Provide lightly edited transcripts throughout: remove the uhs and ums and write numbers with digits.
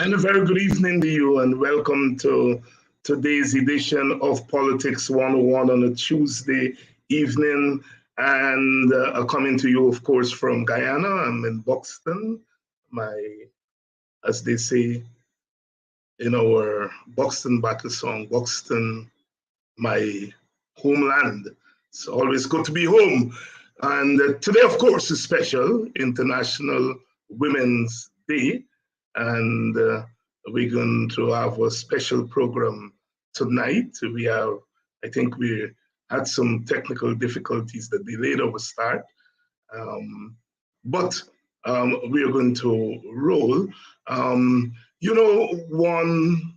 And a very good evening to you, and welcome to today's edition of Politics 101 on a Tuesday evening. And coming to you, of course, from Guyana. I'm in Buxton, my, as they say in our Buxton battle song, Buxton, my homeland. It's always good to be home. And today, of course, is special International Women's Day. And we're going to have a special program tonight. I think we had some technical difficulties that delayed our start. Um, but we are going to roll. Um, you know, one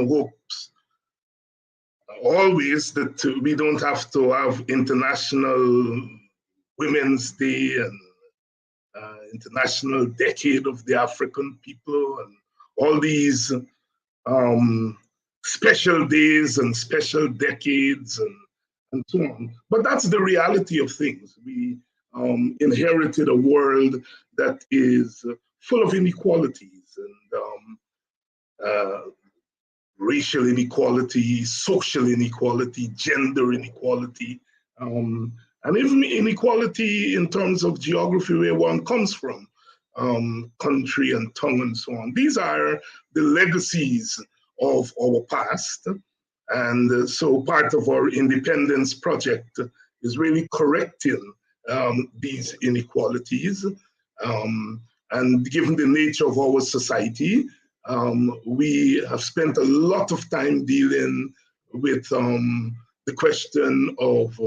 hopes always that we don't have to have International Women's Day and International Decade of the African People and all these um, special days and special decades and so on. But that's the reality of things. We inherited a world that is full of inequalities and racial inequality, social inequality, gender inequality, and even inequality in terms of geography where one comes from, country and tongue and so on. These are the legacies of our past. And so part of our independence project is really correcting these inequalities. Um, and given the nature of our society, we have spent a lot of time dealing with the question of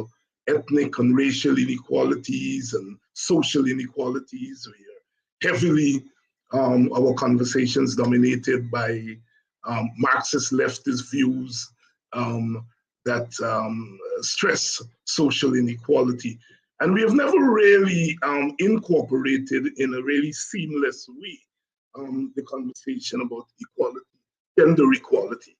ethnic and racial inequalities and social inequalities. We are heavily, our conversations dominated by Marxist leftist views that stress social inequality. And we have never really incorporated in a really seamless way the conversation about equality, gender equality.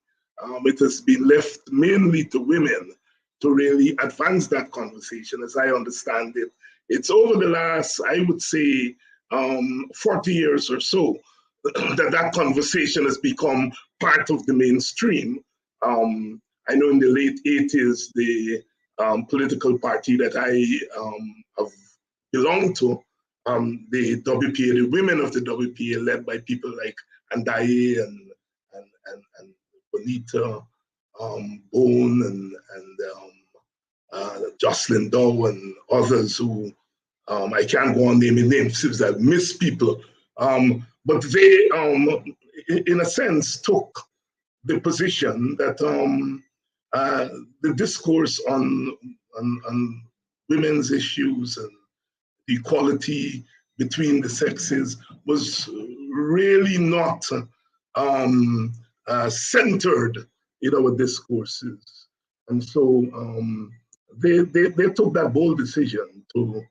It has been left mainly to women to really advance that conversation, as I understand it. It's over the last, I would say, 40 years or so that conversation has become part of the mainstream. I know in the late 80s, the political party that I have belonged to, the WPA, the women of the WPA, led by people like Andaye and Bonita Bone and Jocelyn Dow and others who I can't go on naming names, seems that miss people. But they, in a sense, took the position that the discourse on women's issues and equality between the sexes was really not centered in our discourses. And so they took that bold decision to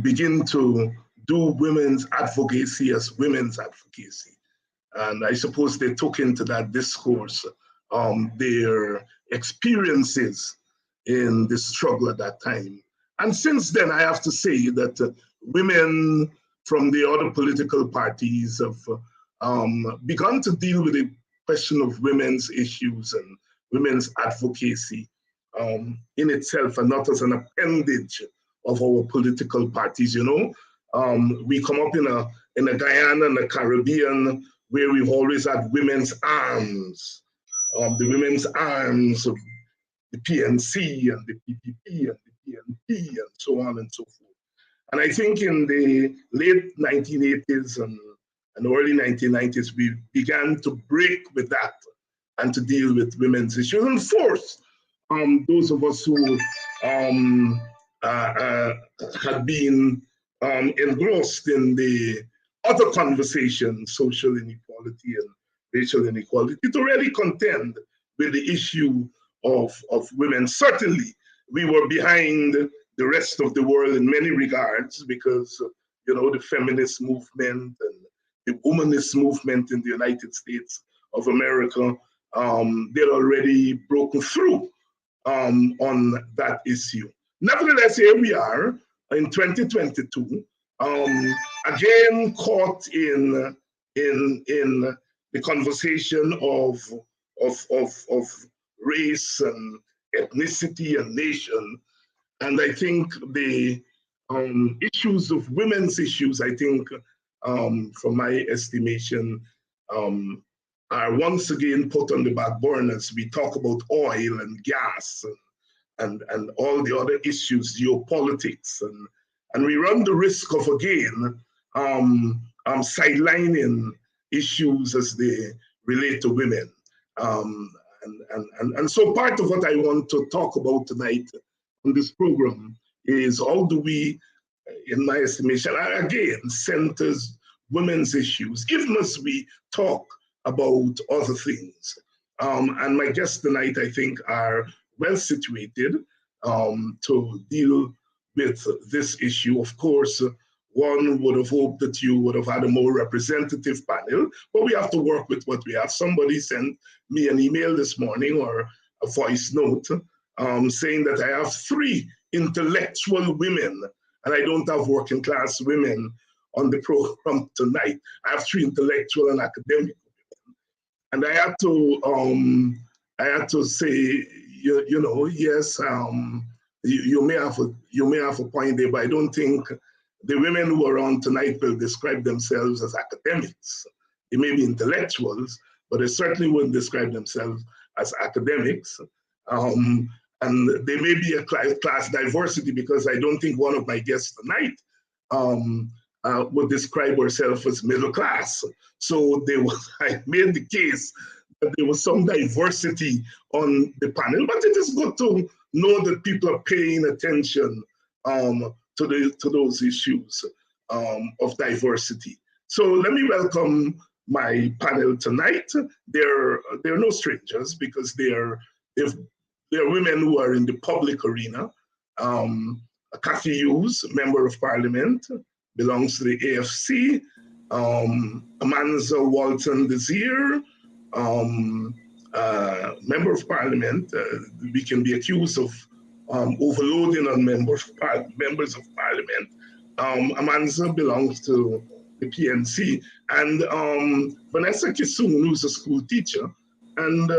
begin to do women's advocacy as women's advocacy. And I suppose they took into that discourse their experiences in the struggle at that time. And since then, I have to say that women from the other political parties have begun to deal with the question of women's issues and women's advocacy in itself and not as an appendage of our political parties. You know, we come up in a Guyana and a Caribbean where we've always had women's arms, the women's arms of the PNC and the PPP and the PNP and so on and so forth. And I think in the late 1980s and early 1990s, we began to break with that and to deal with women's issues and force those of us who had been engrossed in the other conversation, social inequality and racial inequality, to really contend with the issue of women. Certainly, we were behind the rest of the world in many regards because, you know, the feminist movement and the womanist movement in the United States of America, they'd already broken through on that issue. Nevertheless, here we are in 2022, again caught in the conversation of race and ethnicity and nation. And I think the issues of women's issues, I think, from my estimation, are once again put on the back burner as we talk about oil and gas and all the other issues, geopolitics, and we run the risk of again sidelining issues as they relate to women. And so part of what I want to talk about tonight on this program is how do we, in my estimation, again, centers women's issues, even as we talk about other things. And my guests tonight, I think, are well situated to deal with this issue. Of course, one would have hoped that you would have had a more representative panel, but we have to work with what we have. Somebody sent me an email this morning or a voice note saying that I have 3 intellectual women and I don't have working class women on the program tonight. I have 3 intellectual and academic women. And I had to say, you know, yes, you may have a point there, but I don't think the women who are on tonight will describe themselves as academics. They may be intellectuals, but they certainly wouldn't describe themselves as academics. And there may be a class diversity because I don't think one of my guests tonight would describe herself as middle class. So I made the case that there was some diversity on the panel, but it is good to know that people are paying attention to those issues of diversity. So let me welcome my panel tonight. They're no strangers because they're women who are in the public arena. Cathy Hughes, Member of Parliament, belongs to the AFC. Amanza Walton Desir, Member of Parliament. We can be accused of overloading on members of Parliament. Amanza belongs to the PNC. And Vanessa Kisoon, who's a school teacher, and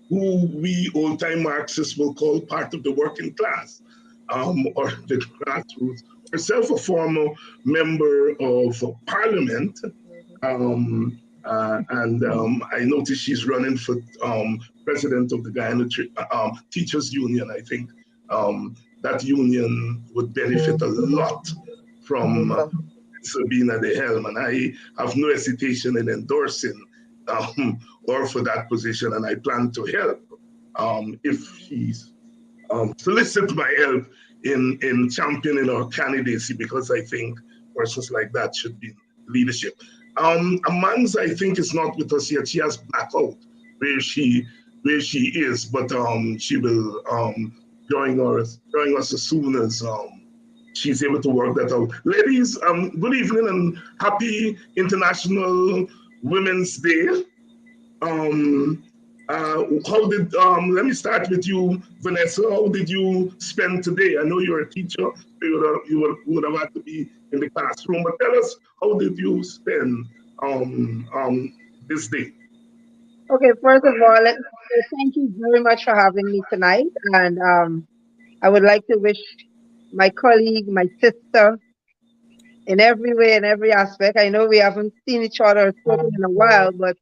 who we old-time Marxists will call part of the working class, or the grassroots, herself a former member of Parliament. And I noticed she's running for president of the Guyana Teachers Union. I think that union would benefit a lot from Sabina at the helm, and I have no hesitation in endorsing or for that position, and I plan to help if she's solicit my help in championing our candidacy, because I think persons like that should be in leadership. Amanza, I think, is not with us yet. She has blackout where she is, but she will join us as soon as she's able to work that out. Ladies, good evening and happy International Women's Day. Let me start with you, Vanessa. How did you spend today? I know you're a teacher, you would have had to be in the classroom, but tell us, how did you spend this day? Okay, first of all, thank you very much for having me tonight. And I would like to wish my colleague, my sister, in every way, in every aspect. I know we haven't seen each other or spoken in a while, but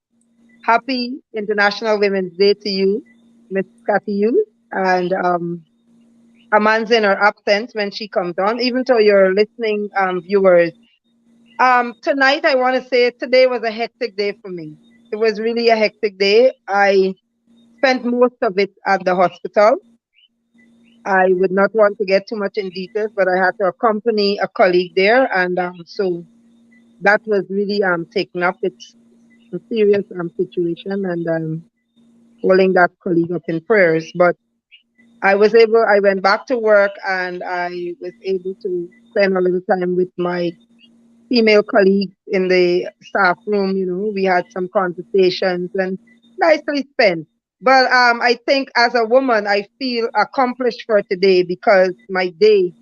happy International Women's Day to you, Miss Cathy Hughes, and Amanza in her absence when she comes on, even to your listening viewers. Tonight, I want to say today was a hectic day for me. It was really a hectic day. I spent most of it at the hospital. I would not want to get too much in details, but I had to accompany a colleague there, and so that was really taken up. It's a serious situation, and holding that colleague up in prayers. But I went back to work, and I was able to spend a little time with my female colleagues in the staff room. You know, we had some conversations and nicely spent. But I think as a woman, I feel accomplished for today because my day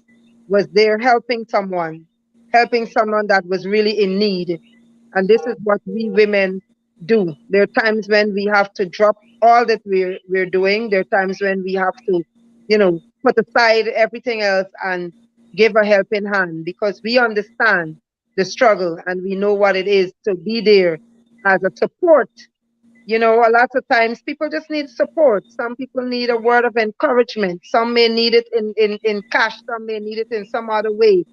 was there helping someone, helping someone that was really in need. And this is what we women do. There are times when we have to drop all that we're doing. There are times when we have to, put aside everything else and give a helping hand because we understand the struggle and we know what it is to be there as a support. A lot of times people just need support. Some people need a word of encouragement. Some may need it in cash. Some may need it in some other way,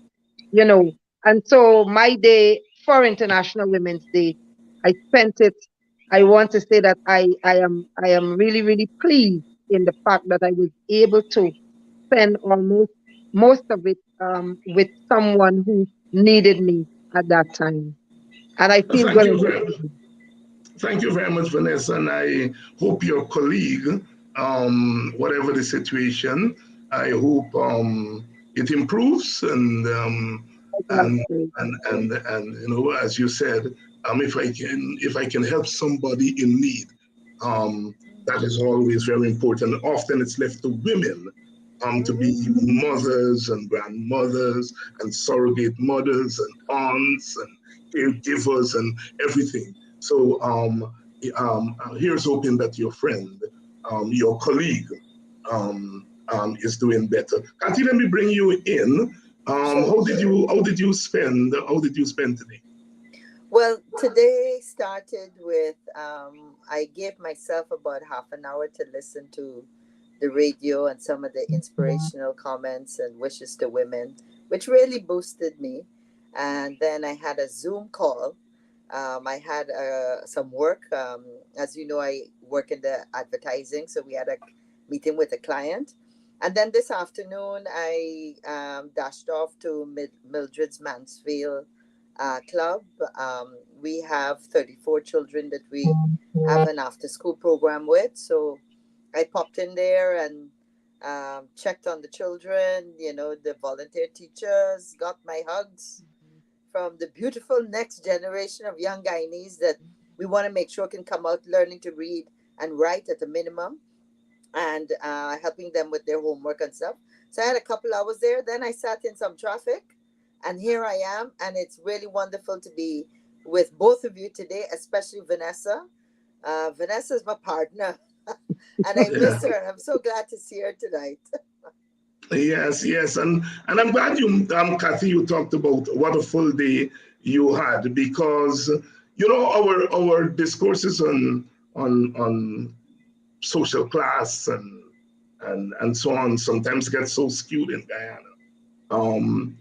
you know. And so my day for International Women's Day, I spent it. I want to say that I am really, really pleased in the fact that I was able to spend almost most of it with someone who needed me at that time. And I feel Thank good you about very, it. thank you very much, Vanessa, and I hope your colleague, whatever the situation, I hope it improves and Exactly. and as you said, if I can help somebody in need, that is always very important. Often it's left to women to be mothers and grandmothers and surrogate mothers and aunts and caregivers and everything. So here's hoping that your friend, your colleague, is doing better. Kathy, let me bring you in. Sure. How did you spend today? Well, today started with I gave myself about half an hour to listen to the radio and some of the inspirational comments and wishes to women, which really boosted me. And then I had a Zoom call. I had some work. As you know, I work in the advertising, so we had a meeting with a client. And then this afternoon, I dashed off to Mildred's Mansfield club. We have 34 children that we have an after school program with. So I popped in there and checked on the children, the volunteer teachers, got my hugs from the beautiful next generation of young Guyanese that we want to make sure can come out learning to read and write at a minimum and helping them with their homework and stuff. So I had a couple hours there. Then I sat in some traffic and here I am. And it's really wonderful to be with both of you today, especially Vanessa. Vanessa is my partner and I Yeah. miss her. I'm so glad to see her tonight. Yes, yes, and I'm glad Kathy, you talked about what a full day you had because our discourses on social class and so on sometimes get so skewed in Guyana.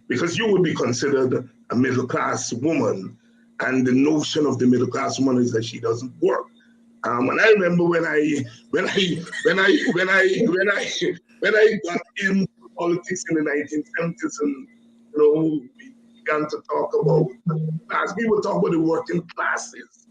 Because you would be considered a middle class woman, and the notion of the middle class woman is that she doesn't work. And I remember when I got into politics in the 1970s, and we began to talk about class. We would talk about the working classes,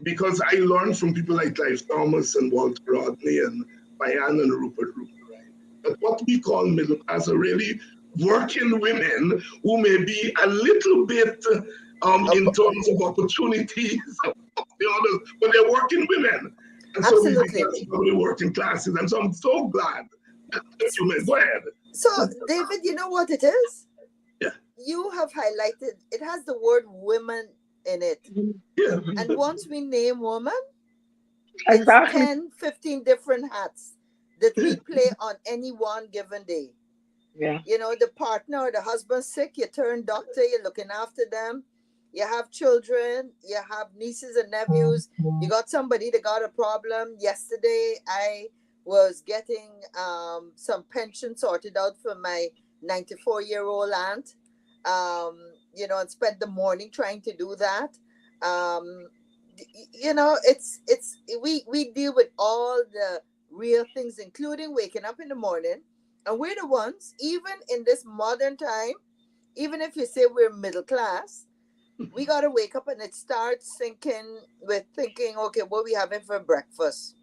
because I learned from people like Clive Thomas and Walter Rodney and Bayan and Rupert Rupert, right? But what we call middle class are really working women who may be a little bit in terms of opportunities of the others, but they're working women. And so we Absolutely. began to go to working classes. And so I'm so glad that you may go ahead. So, David, you know what it is? Yeah. You have highlighted it has the word women in it. Yeah. And once we name woman, it's Exactly. 10, 15 different hats that we play on any one given day. Yeah. The partner or the husband sick, you turn doctor, you're looking after them. You have children, you have nieces and nephews, you got somebody that got a problem. Yesterday, I was getting some pension sorted out for my 94-year-old aunt, and spent the morning trying to do that. Um, we deal with all the real things, including waking up in the morning. And we're the ones, even in this modern time, even if you say we're middle class, we got to wake up and it starts thinking, okay, what are we having for breakfast?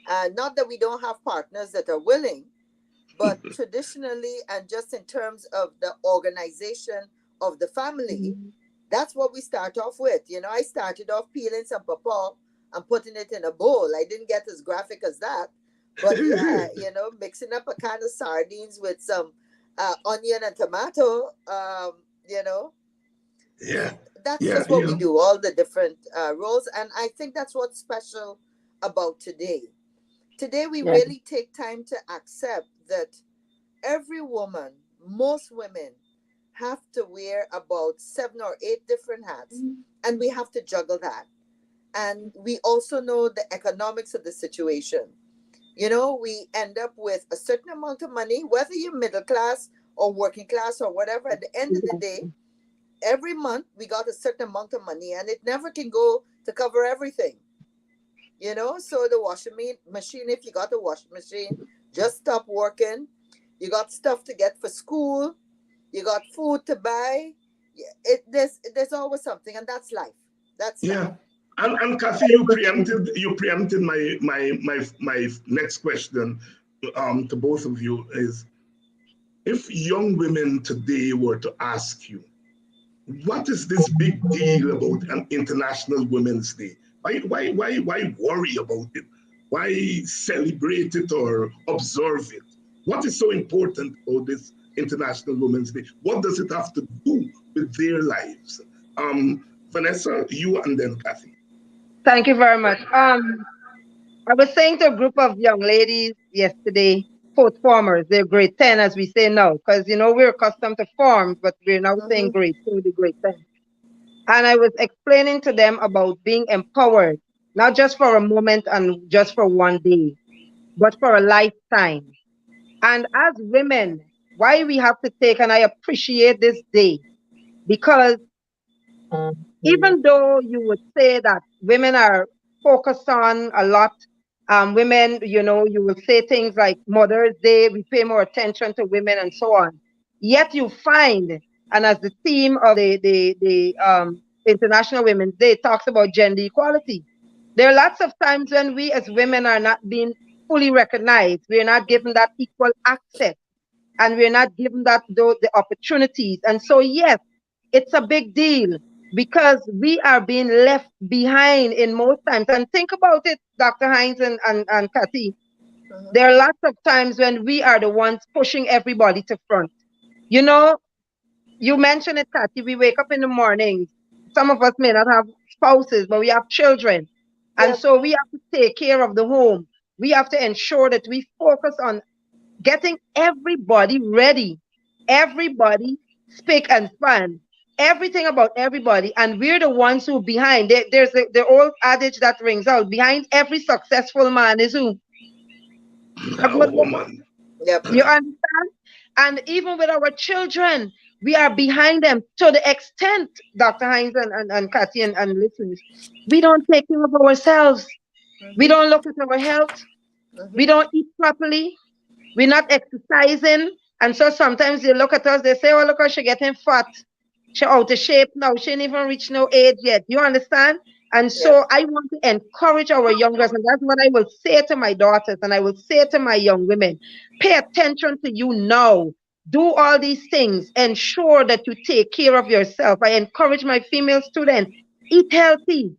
Not that we don't have partners that are willing, but traditionally and just in terms of the organization of the family, that's what we start off with. I started off peeling some pawpaw and putting it in a bowl. I didn't get as graphic as that. But yeah, mixing up a can of sardines with some onion and tomato, you know. Yeah. That's Yeah. just what we do, all the different roles. And I think that's what's special about today. Today, we Yeah. really take time to accept that every woman, most women, have to wear about 7 or 8 different hats, and we have to juggle that. And we also know the economics of the situation. You know, we end up with a certain amount of money, whether you're middle class or working class or whatever. At the end of the day, every month we got a certain amount of money, and it never can go to cover everything. You know, so the machine, if you got a washing machine, just stop working. You got stuff to get for school. You got food to buy. There's always something, and that's life. That's life. Yeah. And Kathy, you preempted my next question to both of you is, if young women today were to ask you, what is this big deal about an International Women's Day? Why worry about it? Why celebrate it or observe it? What is so important about this International Women's Day? What does it have to do with their lives? Vanessa, you, and then Kathy. Thank you very much. I was saying to a group of young ladies yesterday, fourth formers, they're grade 10 as we say now, because you know we're accustomed to forms, but we're now saying Mm-hmm. grade 2 to grade 10. And I was explaining to them about being empowered, not just for a moment and just for one day, but for a lifetime. And as women, why we have to take, and I appreciate this day, because even though you would say that women are focused on a lot, women, you know, you will say things like Mother's Day, we pay more attention to women and so on. Yet you find, and as the theme of the International Women's Day talks about gender equality, there are lots of times when we as women are not being fully recognized. We are not given that equal access, and we're not given the opportunities. And so, yes, it's a big deal because we are being left behind in most times. And think about it, Dr. Hines and Kathy. Mm-hmm. There are lots of times when we are the ones pushing everybody to front. You know, you mentioned it, Kathy. We wake up in the mornings. Some of us may not have spouses, but we have children. And Yep. so we have to take care of the home. We have to ensure that we focus on getting everybody ready, everybody spick and span, everything about everybody, and we're the ones who behind. There's the old adage that rings out: behind every successful man is who? A A good woman. woman. Yep. You understand? And even with our children, we are behind them to the extent, Dr. Hines and Kathy and listeners, we don't take care of ourselves. We Mm-hmm. don't look at our health. We Mm-hmm. don't eat properly. We're not exercising. And so sometimes they look at us, they say, oh, look how she getting fat. She out of shape now. She ain't even reached no age yet. You understand? And Yep. so I want to encourage our youngers, and that's what I will say to my daughters, and I will say to my young women. Pay attention to you now. Do all these things. Ensure that you take care of yourself. I encourage my female students, eat healthy.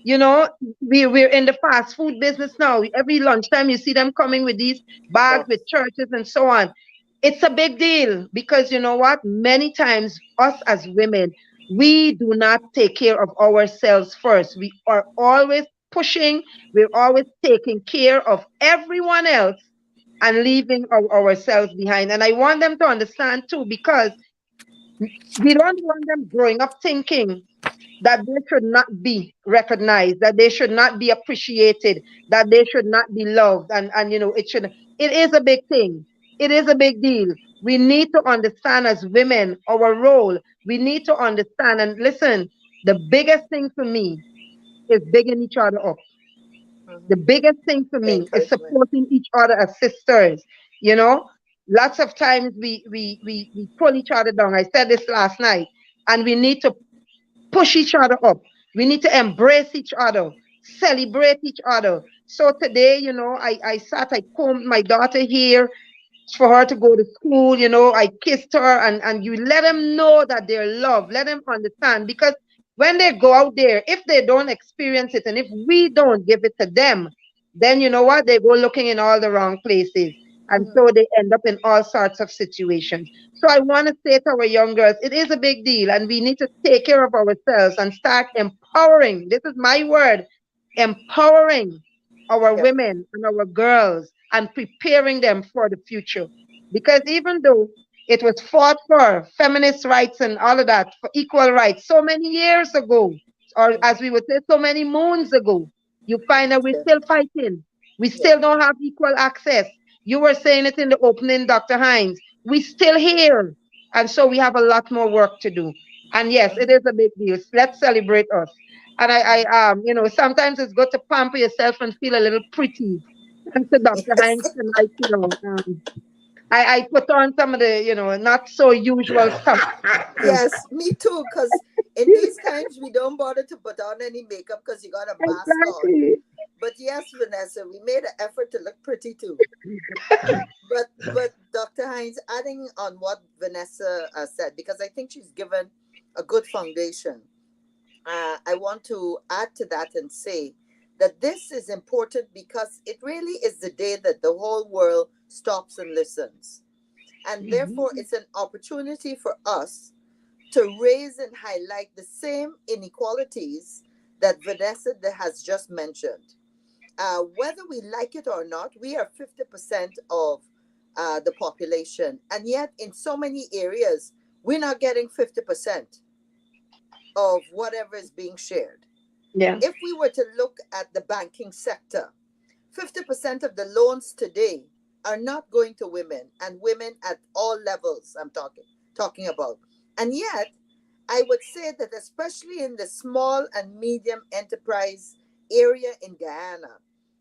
You know, we're in the fast food business now. Every lunchtime you see them coming with these bags Yep. with churches and so on. It's a big deal because you know what? Many times, us as women, we do not take care of ourselves first. We are always pushing, we're always taking care of everyone else and leaving ourselves behind. And I want them to understand too, because we don't want them growing up thinking that they should not be recognized, that they should not be appreciated, that they should not be loved. And you know, it is a big thing. It is a big deal. We need to understand as women our role. We need to understand and listen. The biggest thing for me is bigging each other up. The Mm-hmm. biggest thing for me is Encouragement. supporting each other as sisters. You know, lots of times we pull each other down. I said this last night, and we need to push each other up. We need to embrace each other, celebrate each other. So today, you know, I combed my daughter here for her to go to school. You know, I kissed her, and you let them know that they're loved. Let them understand, because when they go out there, if they don't experience it and if we don't give it to them, then you know what? They go looking in all the wrong places. And so they end up in all sorts of situations. So I want to say to our young girls, it is a big deal, and we need to take care of ourselves and start empowering. This is my word, empowering our Yep. women and our girls and preparing them for the future. Because even though it was fought for feminist rights and all of that, for equal rights, so many years ago, or Mhm. as we would say, so many moons ago, you find that we're Yeah. still fighting. We Yeah. still don't have equal access. You were saying it in the opening, Dr. Hines. We still here. And so we have a lot more work to do. And yes, it is a big deal. Let's celebrate us. And sometimes it's good to pamper yourself and feel a little pretty. And to Dr. Hines tonight, I put on some of the, not so usual stuff. Yes, me too. Because in these times, we don't bother to put on any makeup because you got a mask on. Exactly. But yes, Vanessa, we made an effort to look pretty too. But Dr. Hines, adding on what Vanessa said, because I think she's given a good foundation. I want to add to that and say that this is important because it really is the day that the whole world stops and listens. And therefore, Mhm. it's an opportunity for us to raise and highlight the same inequalities that Vanessa has just mentioned. Whether we like it or not, we are 50% of the population. And yet, in so many areas, we're not getting 50% of whatever is being shared. Yeah. If we were to look at the banking sector, 50% of the loans today are not going to women, and women at all levels I'm talking about. And yet, I would say that especially in the small and medium enterprise area in Guyana,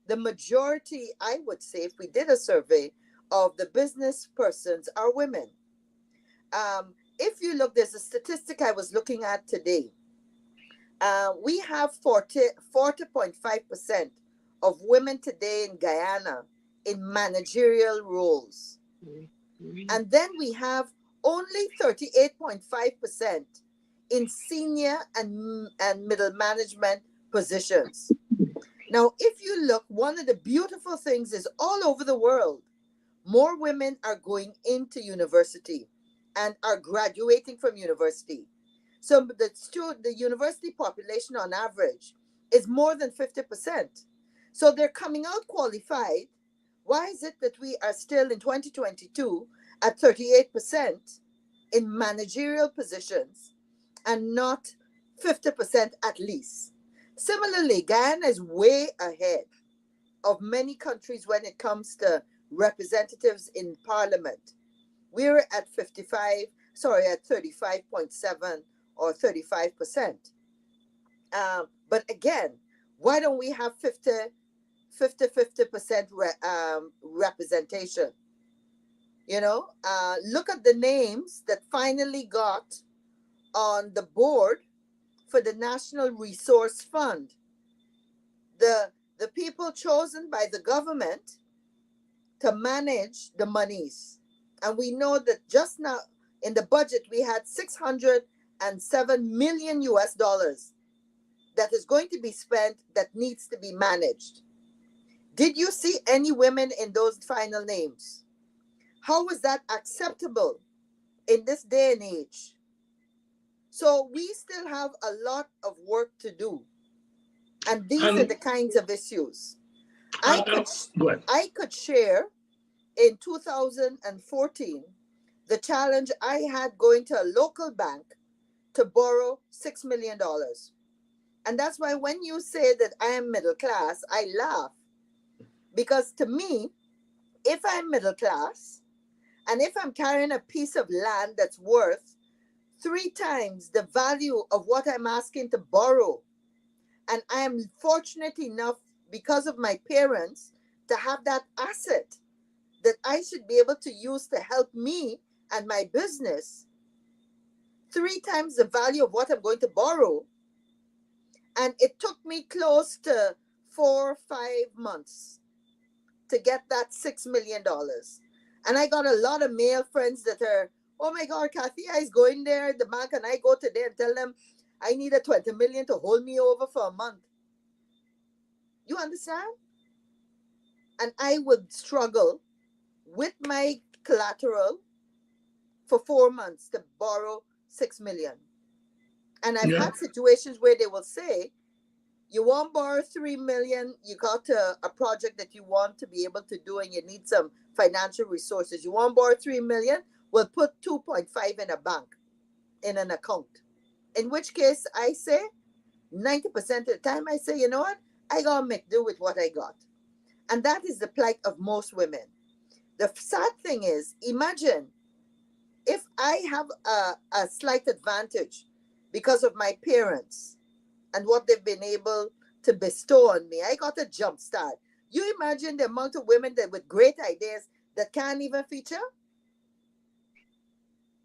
the majority, I would say, if we did a survey of the business persons, are women. If you look, there's a statistic I was looking at today. We have 40.5% of women today in Guyana in managerial roles. Mhm. And then we have only 38.5% in senior and middle management positions. Now, if you look, one of the beautiful things is all over the world, more women are going into university and are graduating from university. So the university population on average is more than 50%. So they're coming out qualified. Why is it that we are still in 2022 at 38% in managerial positions and not 50% at least? Similarly, Guyana is way ahead of many countries when it comes to representatives in parliament. We're at 35.7 or 35%. But again, why don't we have 50% representation? Look at the names that finally got on the board for the National Resource Fund. The people chosen by the government to manage the monies. And we know that just now in the budget, we had 607 million US dollars that is going to be spent that needs to be managed. Did you see any women in those final names? How was that acceptable in this day and age? So we still have a lot of work to do. And these are and the kinds of issues. I and could go ahead. I could share in 2014 the challenge I had going to a local bank to borrow $6 million. And that's why when you say that I am middle class, I laugh. Because to me, if I'm middle class and if I'm carrying a piece of land that's worth three times the value of what I'm asking to borrow, and I am fortunate enough because of my parents to have that asset that I should be able to use to help me and my business, three times the value of what I'm going to borrow. And it took me close to 4 or 5 months to get that $6 million. And I got a lot of male friends that are, oh my God, Kathy, I is going there at the bank, and I go today and tell them I need a 20 million to hold me over for a month. You understand? And I would struggle with my collateral for 4 months to borrow 6 million. And I've Yeah. had situations where they will say, you want to borrow 3 million, you got a project that you want to be able to do and you need some financial resources. You want to borrow 3 million? Well, put 2.5 in a bank, in an account. In which case I say, 90% of the time I say, you know what? I got to make do with what I got. And that is the plight of most women. The sad thing is, imagine if I have a slight advantage because of my parents and what they've been able to bestow on me. I got a jump start. You imagine the amount of women that with great ideas that can't even feature?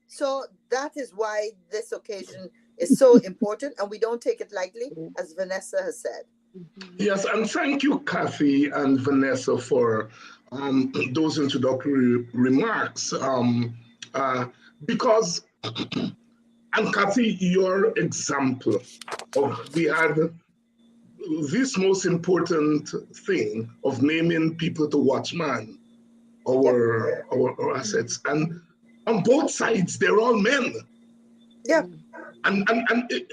So that is why this occasion is so important, and we don't take it lightly, as Vanessa has said. Yes, and thank you, Kathy and Vanessa, for those introductory remarks. Because, and Kathy, your example of we had this most important thing of naming people to watch man, our assets, and on both sides they're all men. Yeah. And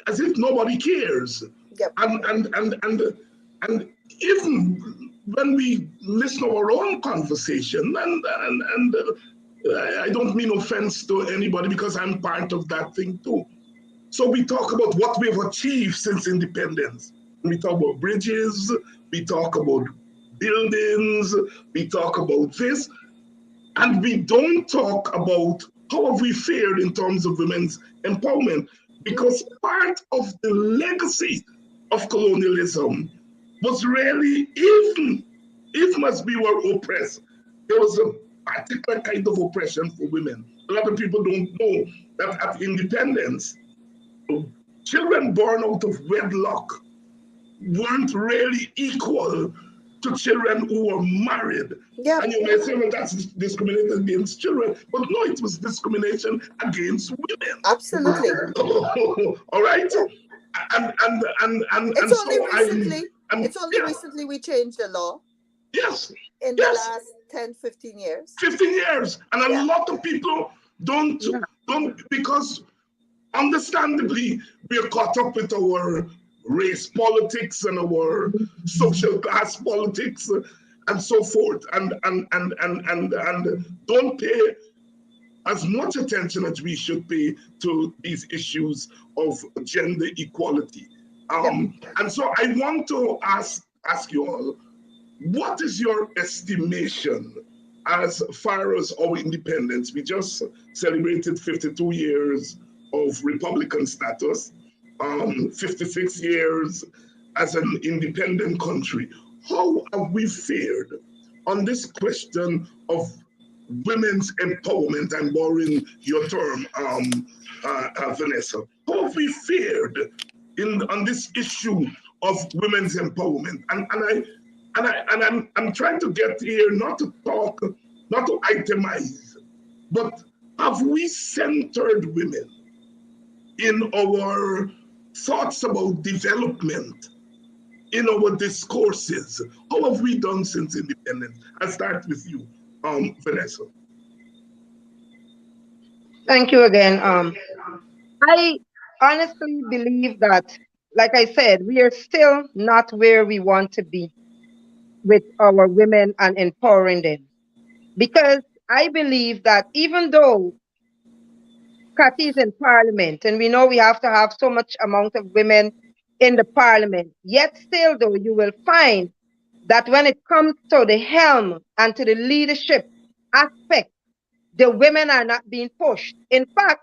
as if nobody cares. Yep. And even when we listen to our own conversation, and I don't mean offense to anybody because I'm part of that thing too. So we talk about what we've achieved since independence. We talk about bridges, we talk about buildings, we talk about this, and we don't talk about how have we fared in terms of women's empowerment, because part of the legacy of colonialism was really, even as we were oppressed, there was a particular kind of oppression for women. A lot of people don't know that at independence, children born out of wedlock weren't really equal to children who were married. Yeah. And you may say, well, that's discrimination against children. But no, it was discrimination against women. Absolutely. All right? And It's so it's only recently we changed the law. Yes. In the last 10, 15 years. 15 years. And a lot of people don't, because understandably, we're caught up with our race politics and our social class politics and so forth, and don't pay as much attention as we should pay to these issues of gender equality. And so I want to ask you all, what is your estimation as far as our independence? We just celebrated 52 years of Republican status, 56 years as an independent country. How have we fared on this question of women's empowerment? I'm borrowing your term, Vanessa. How have we fared on this issue of women's empowerment? And I'm trying to get here not to talk, not to itemize, but have we centered women in our thoughts about development, in our discourses? How have we done since independence? I'll start with you, Vanessa. Thank you again. I honestly believe that, like I said, we are still not where we want to be with our women and empowering them. Because I believe that even though Kathy is in parliament, and we know we have to have so much amount of women in the parliament, yet still though you will find that when it comes to the helm and to the leadership aspect, the women are not being pushed. In fact,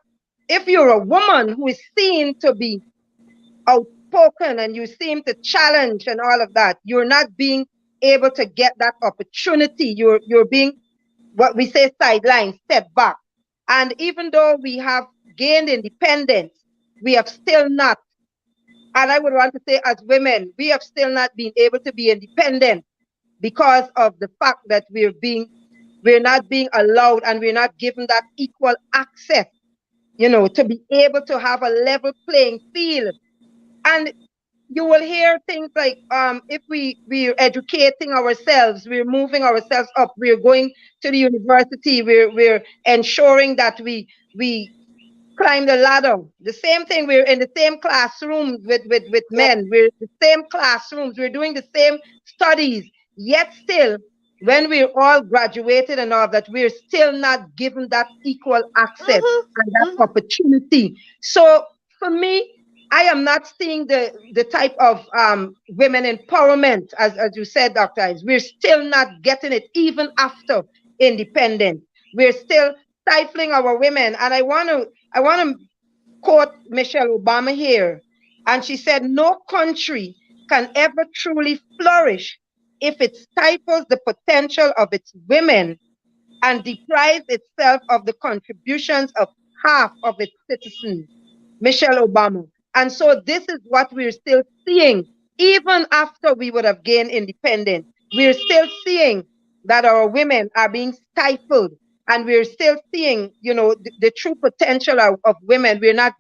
if you're a woman who is seen to be outspoken and you seem to challenge and all of that, you're not being able to get that opportunity. You're being, what we say, sidelined, step back. And even though we have gained independence, we have still not, and I would want to say as women, we have still not been able to be independent because of the fact that we're not being allowed and we're not given that equal access, to be able to have a level playing field. And, you will hear things like if we're educating ourselves, we're moving ourselves up, we're going to the university, we're ensuring that we climb the ladder. The same thing, we're in the same classrooms with Yeah. men, we're in the same classrooms, we're doing the same studies, yet still when we're all graduated and all that, we're still not given that equal access Mm-hmm. and that Mm-hmm. opportunity. So for me, I am not seeing the type of women empowerment as you said, Dr. Ives. We're still not getting it even after independence. We're still stifling our women. And I want to quote Michelle Obama here. And she said, no country can ever truly flourish if it stifles the potential of its women and deprives itself of the contributions of half of its citizens. Michelle Obama. And so this is what we're still seeing, even after we would have gained independence. We're still seeing that our women are being stifled. And we're still seeing, the true potential of women. We're not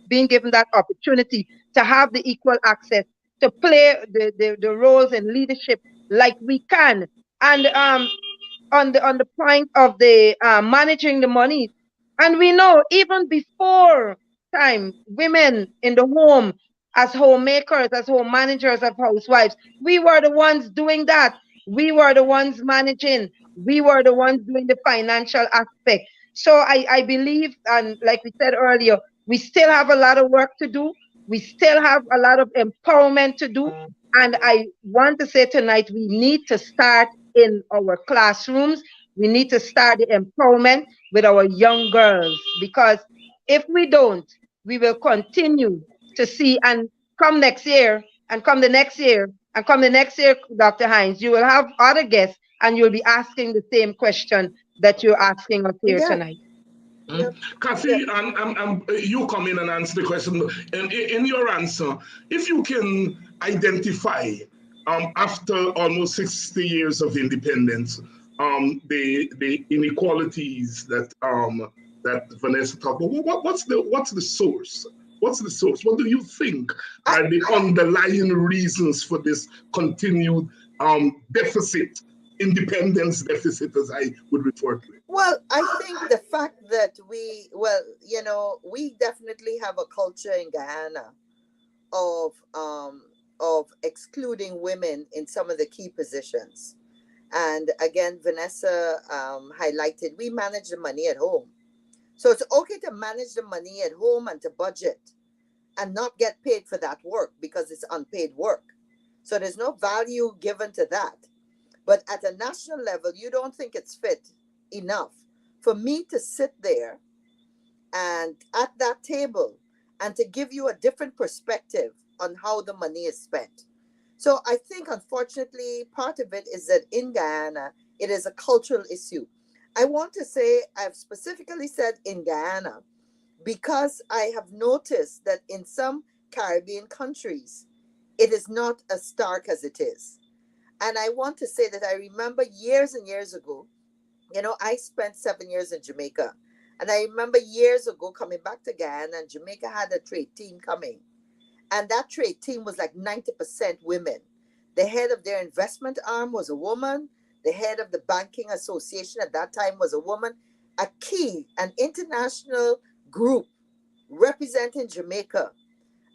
being given that opportunity to have the equal access to play the roles in leadership like we can. And on the point of the managing the money, and we know even before time, women in the home as homemakers, as home managers of housewives, we were the ones doing that. We were the ones managing. We were the ones doing the financial aspect. So I believe, and like we said earlier, we still have a lot of work to do. We still have a lot of empowerment to do. And I want to say tonight, we need to start in our classrooms. We need to start the empowerment with our young girls, because if we don't, we will continue to see, and come next year, and come the next year, and come the next year, Dr. Hines, you will have other guests and you'll be asking the same question that you're asking us here Yeah. tonight. Yeah. Kathy, you come in and answer the question. And in your answer, if you can identify, after almost 60 years of independence, the inequalities that Vanessa talked about, what's the source? What's the source? What do you think I, are the underlying reasons for this continued deficit, independence deficit, as I would refer to it? well, I think the fact that we definitely have a culture in Guyana of excluding women in some of the key positions. And again, Vanessa highlighted we manage the money at home. So it's okay to manage the money at home and to budget and not get paid for that work because it's unpaid work. So there's no value given to that. But at a national level, you don't think it's fit enough for me to sit there and at that table and to give you a different perspective on how the money is spent. So I think, unfortunately, part of it is that in Guyana, it is a cultural issue. I want to say, I've specifically said in Guyana, because I have noticed that in some Caribbean countries, it is not as stark as it is. And I want to say that I remember years and years ago, I spent 7 years in Jamaica. And I remember years ago coming back to Guyana, and Jamaica had a trade team coming. And that trade team was like 90% women. The head of their investment arm was a woman. The head of the banking association at that time was a woman. An international group representing Jamaica,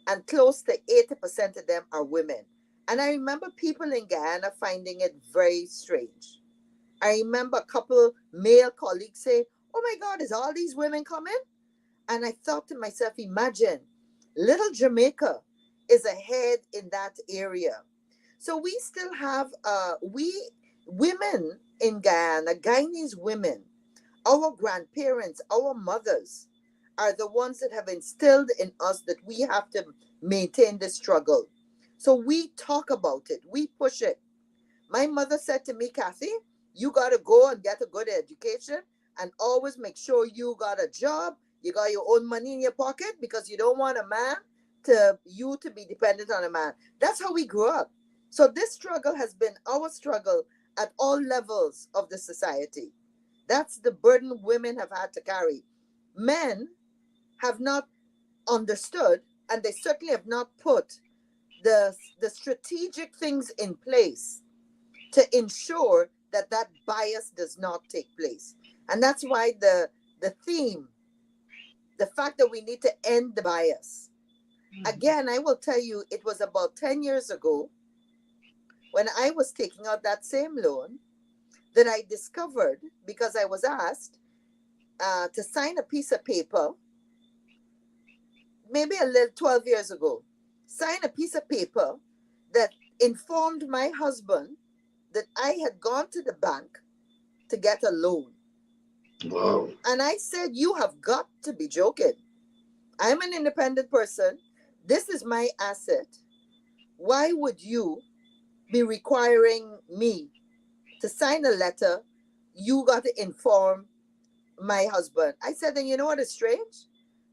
and close to 80% of them are women. And I remember people in Guyana finding it very strange. I remember a couple male colleagues say, "Oh my God, is all these women coming?" And I thought to myself, imagine, little Jamaica is ahead in that area. So we still have we women in Guyana, Guyanese women, our grandparents, our mothers are the ones that have instilled in us that we have to maintain this struggle. So we talk about it, we push it. My mother said to me, "Kathy, you got to go and get a good education and always make sure you got a job, you got your own money in your pocket because you don't want a man to be dependent on a man." That's how we grew up. So this struggle has been our struggle at all levels of the society. That's the burden women have had to carry. Men have not understood, and they certainly have not put the strategic things in place to ensure that that bias does not take place. And that's why the theme, the fact that we need to end the bias. Again, I will tell you, it was about 10 years ago when I was taking out that same loan that I discovered, because I was asked to sign a piece of paper, maybe a little 12 years ago, sign a piece of paper that informed my husband that I had gone to the bank to get a loan. Wow. And I said, you have got to be joking. I'm an independent person. This is my asset. Why would you be requiring me to sign a letter? You got to inform my husband. I said, and you know what is strange?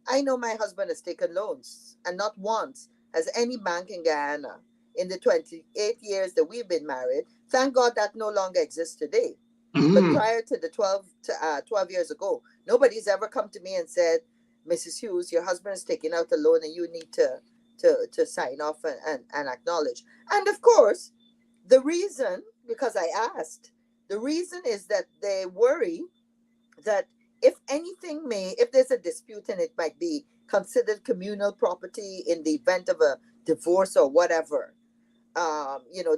I know my husband has taken loans, and not once has any bank in Guyana in the 28 years that we've been married. Thank God that no longer exists today. But prior to the 12 years ago, nobody's ever come to me and said, Mrs. Hughes, your husband is taking out a loan and you need to sign off and acknowledge. And of course, the reason, because I asked, the reason is that they worry that if there's a dispute and it might be considered communal property in the event of a divorce or whatever,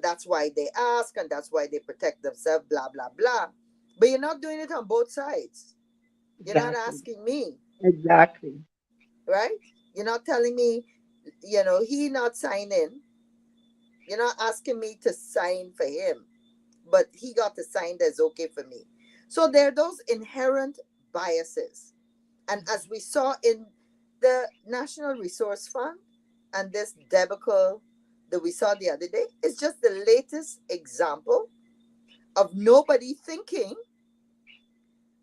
that's why they ask and that's why they protect themselves, blah, blah, blah. But you're not doing it on both sides. You're not asking me. Exactly. Right? You're not telling me, he not signing. You're not asking me to sign for him, but he got to sign that's okay for me. So there are those inherent biases. And as we saw in the National Resource Fund and this debacle that we saw the other day, is just the latest example of nobody thinking,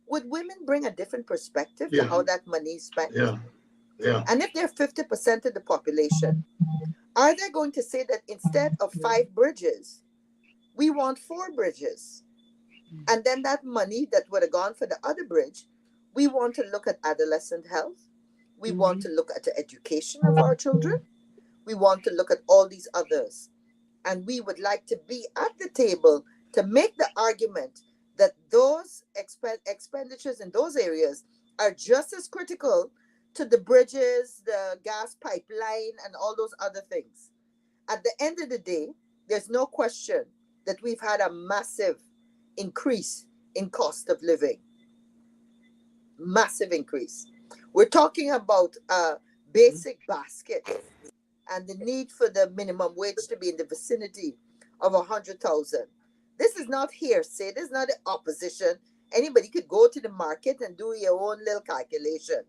would women bring a different perspective to how that money is spent? Yeah. And if they're 50% of the population, are they going to say that instead of 5 bridges, we want 4 bridges? And then that money that would have gone for the other bridge, we want to look at adolescent health. We want to look at the education of our children. We want to look at all these others. And we would like to be at the table to make the argument that those expenditures in those areas are just as critical to the bridges, the gas pipeline, and all those other things. At the end of the day, there's no question that we've had a massive increase in cost of living. Massive increase. We're talking about a basic basket and the need for the minimum wage to be in the vicinity of 100,000. This is not hearsay. This is not the opposition. Anybody could go to the market and do your own little calculation.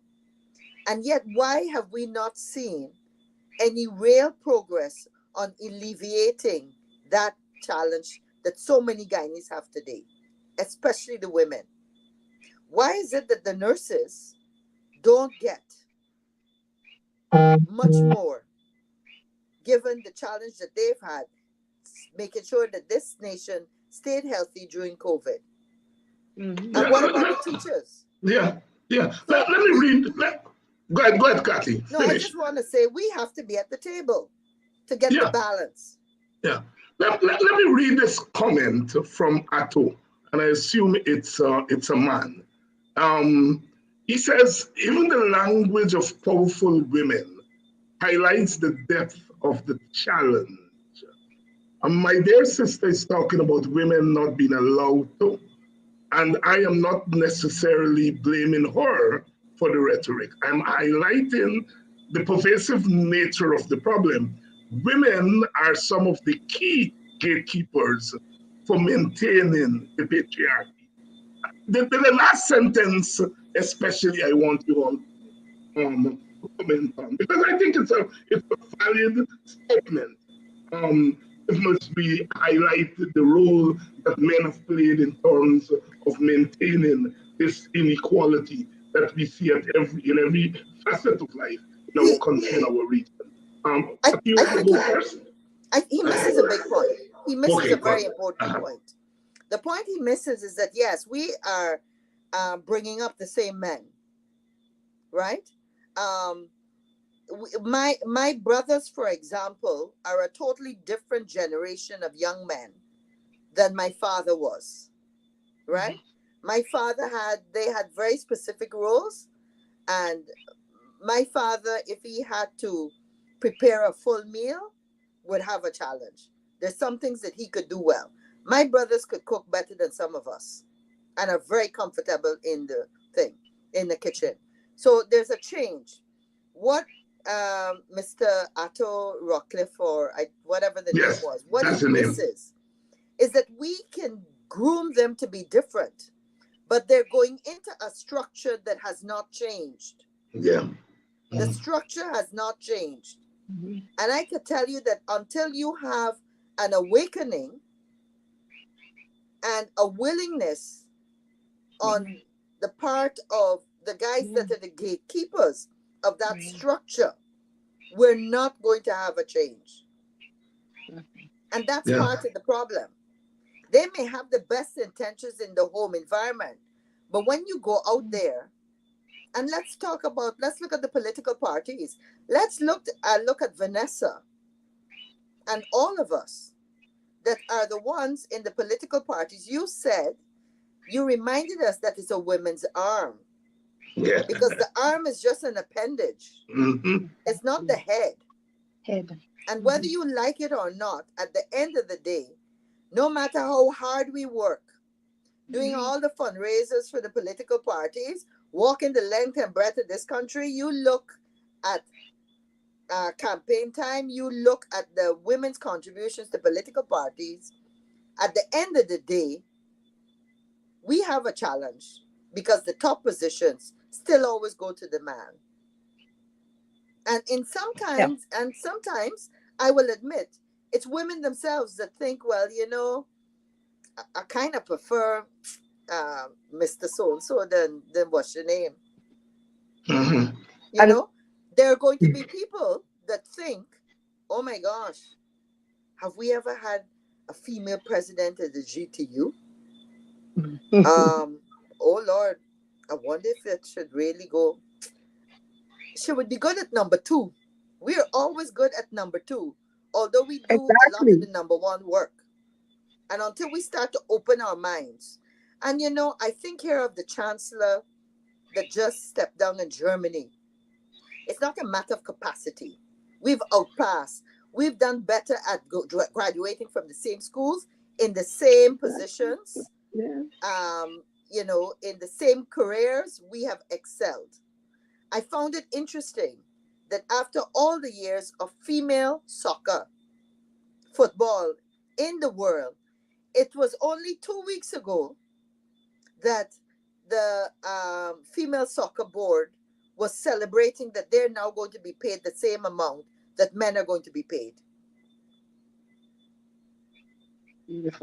And yet, why have we not seen any real progress on alleviating that challenge that so many Guyanese have today, especially the women? Why is it that the nurses don't get much more, given the challenge that they've had, making sure that this nation stayed healthy during COVID? And what about the teachers? Yeah. Let me read. Go ahead, Kathy. No, I just want to say we have to be at the table to get the balance. Yeah. Let me read this comment from Atto, and I assume it's a man. He says, even the language of powerful women highlights the depth of the challenge. My dear sister is talking about women not being allowed to, and I am not necessarily blaming her for the rhetoric. I'm highlighting the pervasive nature of the problem. Women are some of the key gatekeepers for maintaining the patriarchy. The last sentence, especially, I want you all to comment on, because I think it's a valid statement. It must be highlighted the role that men have played in terms of maintaining this inequality that we see in every facet of life in our country and our region. You want to go first? He misses a big point. He misses a very important point. The point he misses is that, yes, we are bringing up the same men, right? my brothers, for example, are a totally different generation of young men than my father was, right? My father they had very specific roles, and my father, if he had to prepare a full meal, would have a challenge. There's some things that he could do well. My brothers could cook better than some of us and are very comfortable in the kitchen. So there's a change. What Mr. Atto Rockcliffe, or whatever the name was, what he misses is that we can groom them to be different, but they're going into a structure that has not changed. Yeah. The structure has not changed. And I could tell you that until you have an awakening and a willingness on the part of the guys that are the gatekeepers of that structure, we're not going to have a change. And that's part of the problem. They may have the best intentions in the home environment, but when you go out there, and let's look at the political parties. Let's look at Vanessa and all of us that are the ones in the political parties. You reminded us that it's a women's arm. Yeah. Because the arm is just an appendage. It's not the head. And whether you like it or not, at the end of the day, no matter how hard we work, doing all the fundraisers for the political parties, walking the length and breadth of this country, you look at campaign time, you look at the women's contributions to political parties. At the end of the day, we have a challenge because the top positions still always go to the man. And sometimes I will admit it's women themselves that think, well, I kind of prefer Mr. So-and-so than what's your name? There are going to be people that think, oh my gosh, have we ever had a female president of the GTU? Oh Lord, I wonder if it should really go. She would be good at number 2. We are always good at number 2, although we do a lot of the number 1 work. And until we start to open our minds, and I think here of the chancellor that just stepped down in Germany. It's not a matter of capacity. We've outpassed. We've done better at graduating from the same schools in the same positions. In the same careers, we have excelled. I found it interesting that after all the years of female soccer, football in the world, it was only 2 weeks ago that the female soccer board was celebrating that they're now going to be paid the same amount that men are going to be paid.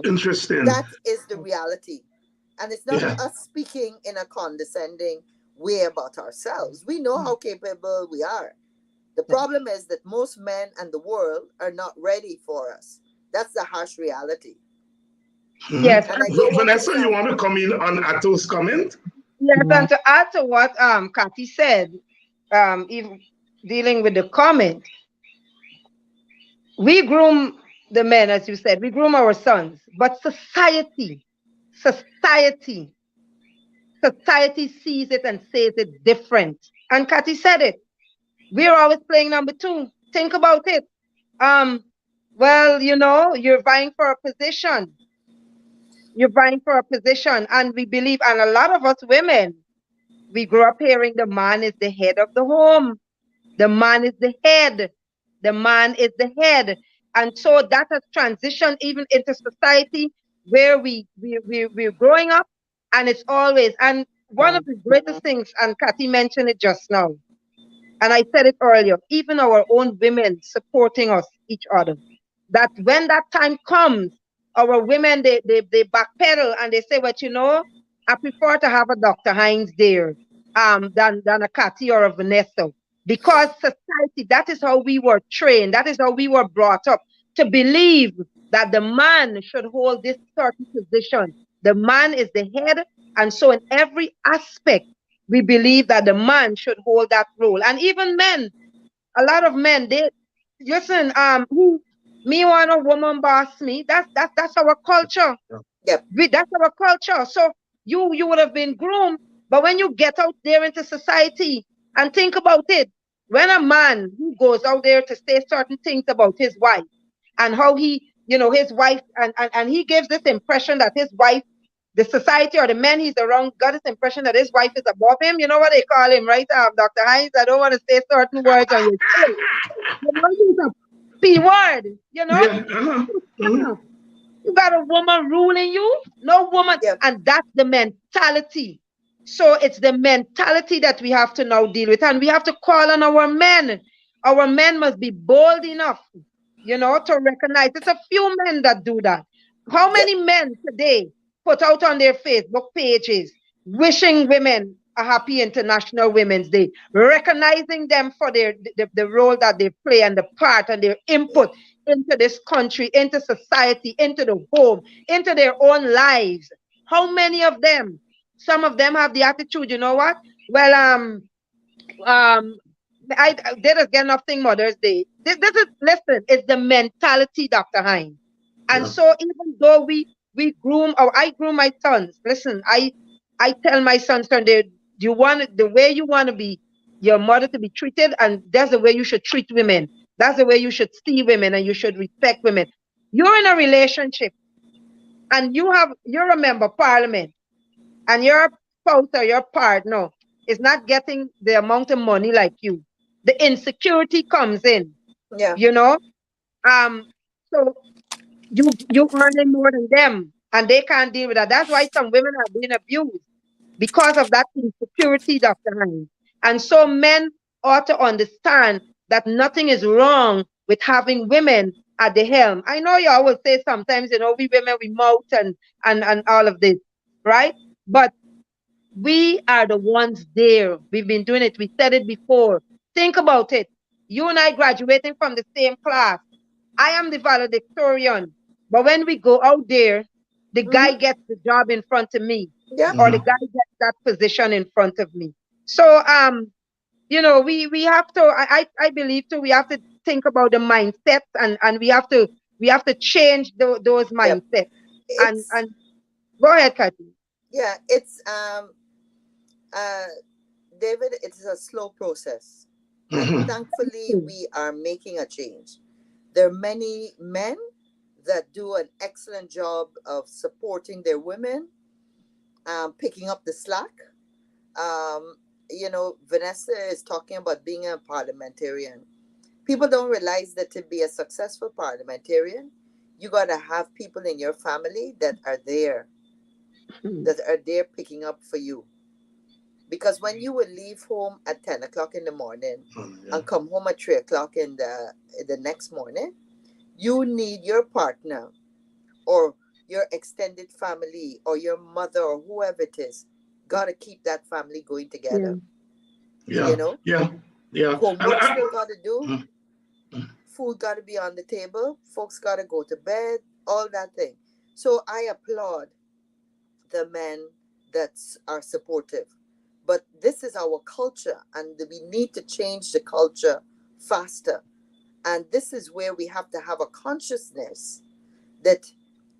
Interesting. That is the reality. And it's not us speaking in a condescending way about ourselves. We know how capable we are. The problem is that most men and the world are not ready for us. That's the harsh reality. Yes. Vanessa, you want to come in on Atto's comment? Yes, and to add to what Kathy said, even dealing with the comment, we groom the men, as you said, we groom our sons, but society sees it and says it different. And Kathy said it. We're always playing number 2. Think about it. Well, you're vying for a position. And we believe, and a lot of us women, we grew up hearing the man is the head of the home. The man is the head. The man is the head. And so that has transitioned even into society where we're growing up, and it's always, and one of the greatest things, and Kathy mentioned it just now, and I said it earlier, even our own women supporting us, each other, that when that time comes, our women, they backpedal and they say, well, I prefer to have a Dr. Hines there than a Kathy or a Vanessa. Because society, that is how we were trained. That is how we were brought up, to believe that the man should hold this certain position. The man is the head. And so in every aspect, we believe that the man should hold that role. And even men, a lot of men, they listen, me want a woman boss me. That's our culture. Yep. That's our culture. So you would have been groomed, but when you get out there into society and think about it, when a man who goes out there to say certain things about his wife and how he, his wife, and he gives this impression that his wife, the society or the men he's around, got this impression that his wife is above him. You know what they call him, right? Dr. Hines, I don't want to say certain words on your show. You know, he's a P word, Yeah. Mhm. You got a woman ruling you? No woman. Yep. And that's the mentality. So it's the mentality that we have to now deal with. And we have to call on our men. Our men must be bold enough, to recognize. It's a few men that do that. How many men today put out on their Facebook pages wishing women a happy International Women's Day, recognizing them for the role that they play and the part and their input into this country, into society, into the home, into their own lives? How many of them? Some of them have the attitude, you know what? Well, they just get nothing Mother's Day. This is, listen, it's the mentality, Dr. Hines. And Yeah. so even though we groom, or I groom my sons, listen, I tell my sons, you want the way you want to be your mother to be treated, and that's the way you should treat women. That's the way you should see women, and you should respect women. You're in a relationship, and you remember Parliament, and your spouse or your partner is not getting the amount of money like you. The insecurity comes in, Yeah. So you earning more than them, and they can't deal with that. That's why some women are being abused because of that insecurity, Dr. Hines. And so men ought to understand that nothing is wrong with having women at the helm. I know you always say sometimes, we women, we mouth and all of this, right? But we are the ones there. We've been doing it. We said it before. Think about it. You and I graduating from the same class. I am the valedictorian. But when we go out there, the guy gets the job in front of me. Yep. Or the guy gets that position in front of me. So we have to, I believe too, we have to think about the mindset, and we have to change those mindsets. And go ahead, Kathy. Yeah, it's David, it's a slow process. And thankfully we are making a change. There are many men that do an excellent job of supporting their women, picking up the slack. Vanessa is talking about being a parliamentarian. People don't realize that to be a successful parliamentarian, you got to have people in your family that are there picking up for you. Because when you will leave home at 10 o'clock in the morning and come home at 3 o'clock in the next morning, you need your partner or your extended family or your mother or whoever it is, got to keep that family going together. Yeah. Homework still got to do. Food got to be on the table. Folks got to go to bed. All that thing. So I applaud the men that are supportive. But this is our culture, and we need to change the culture faster. And this is where we have to have a consciousness that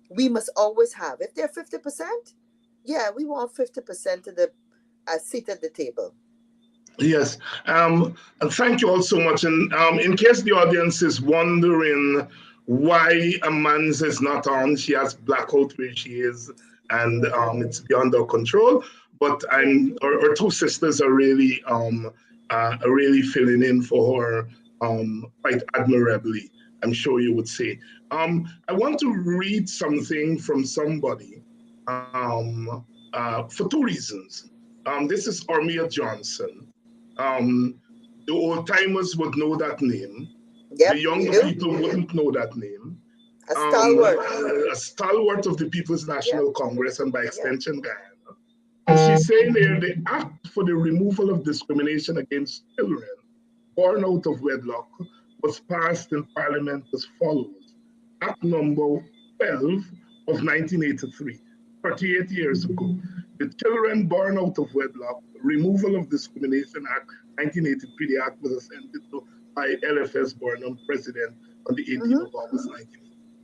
we must always have. If they're 50%, yeah, we want 50% of the seat at the table. Yes, and thank you all so much. And in case the audience is wondering why Amanz is not on, she has blackout where she is, and it's beyond our control. But our two sisters are really filling in for her quite admirably, I'm sure you would say. I want to read something from somebody for two reasons. This is Armia Johnson. The old timers would know that name. Yep, the younger people wouldn't know that name. A stalwart. A stalwart of the People's National Congress and by extension Guyana. And she's saying there, the act for the removal of discrimination against children born out of wedlock was passed in Parliament as follows. Act number 12 of 1983, 38 years ago. The Children Born Out of Wedlock Removal of Discrimination Act 1983, the act was assented to by LFS Burnham, president, on the 18th of August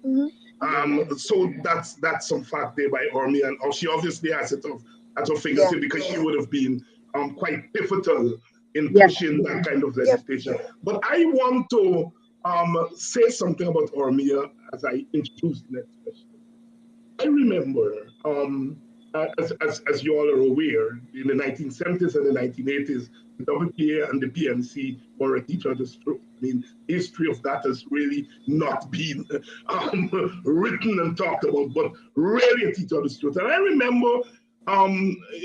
1980. So that's some fact there by Ormi, and she obviously has it at her fingertips because she would have been quite pivotal in pushing that kind of legislation. But I want to say something about Ormia as I introduce the next question. I remember, as you all are aware, in the 1970s and the 1980s, the WPA and the PNC were at each other's throat. I mean, history of that has really not been written and talked about, but really at each other's throat. And I remember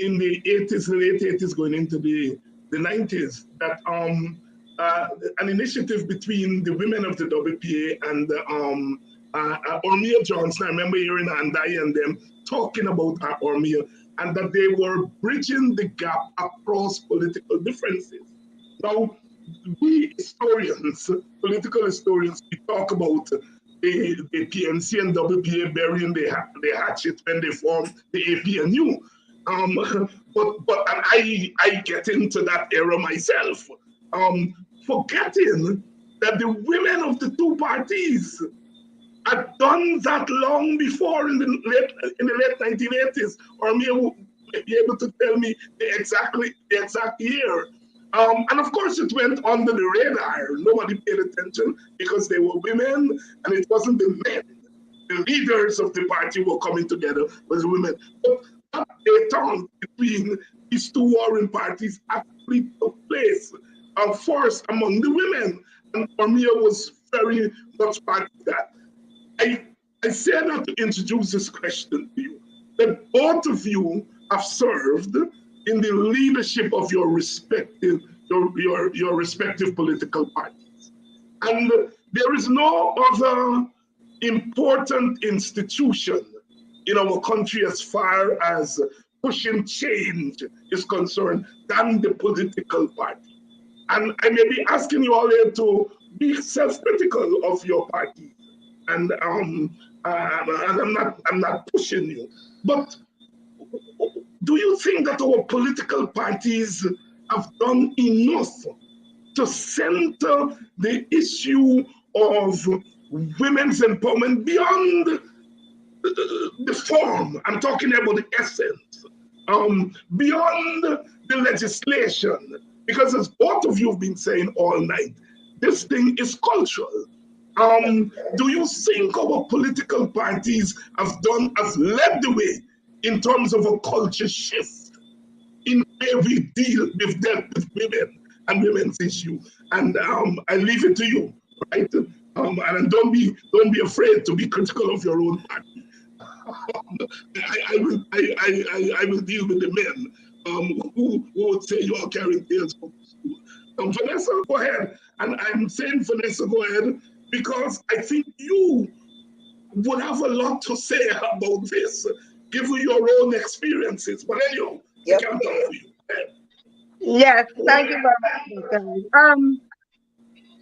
in the 80s, the late 80s, going into the 90s, that an initiative between the women of the WPA and Ormia Johnson, I remember hearing Andai and them talking about Ormia, and that they were bridging the gap across political differences. Now, we historians, political historians, we talk about the PNC and WPA burying the hatchet when they formed the APNU. But I get into that era myself, forgetting that the women of the two parties had done that long before in the late 1980s, or may be able to tell me the exact year. And of course, it went under the radar. Nobody paid attention because they were women, and it wasn't the men. The leaders of the party were coming together with women. But that detente between these two warring parties actually took place first among the women, and Ormia was very much part of that. I say that to introduce this question to you, that both of you have served in the leadership of your respective political parties. And there is no other important institution in our country as far as pushing change is concerned than the political party. And I may be asking you all here to be self-critical of your party. And I'm not pushing you. But do you think that our political parties have done enough to center the issue of women's empowerment beyond the form? I'm talking about the essence, beyond the legislation. Because as both of you have been saying all night, this thing is cultural. Do you think our political parties have led the way in terms of a culture shift in the way we dealt with women and women's issue? And I leave it to you, right? And don't be afraid to be critical of your own party. I will deal with the men who would say you are carrying tales from school. Vanessa, go ahead. And I'm saying Vanessa, go ahead, because I think you would have a lot to say about this, given your own experiences. But anyway, I can't talk for you. Yes, thank you very much.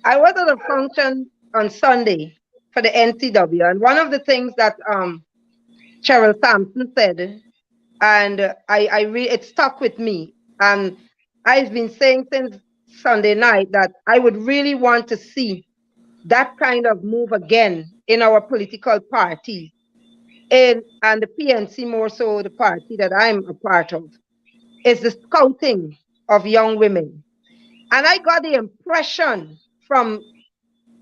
I was at a function on Sunday for the NCW, and one of the things that Cheryl Sampson said, and it stuck with me, and I've been saying since Sunday night that I would really want to see that kind of move again in our political parties, and the PNC more so the party that I'm a part of, is the scouting of young women. And I got the impression from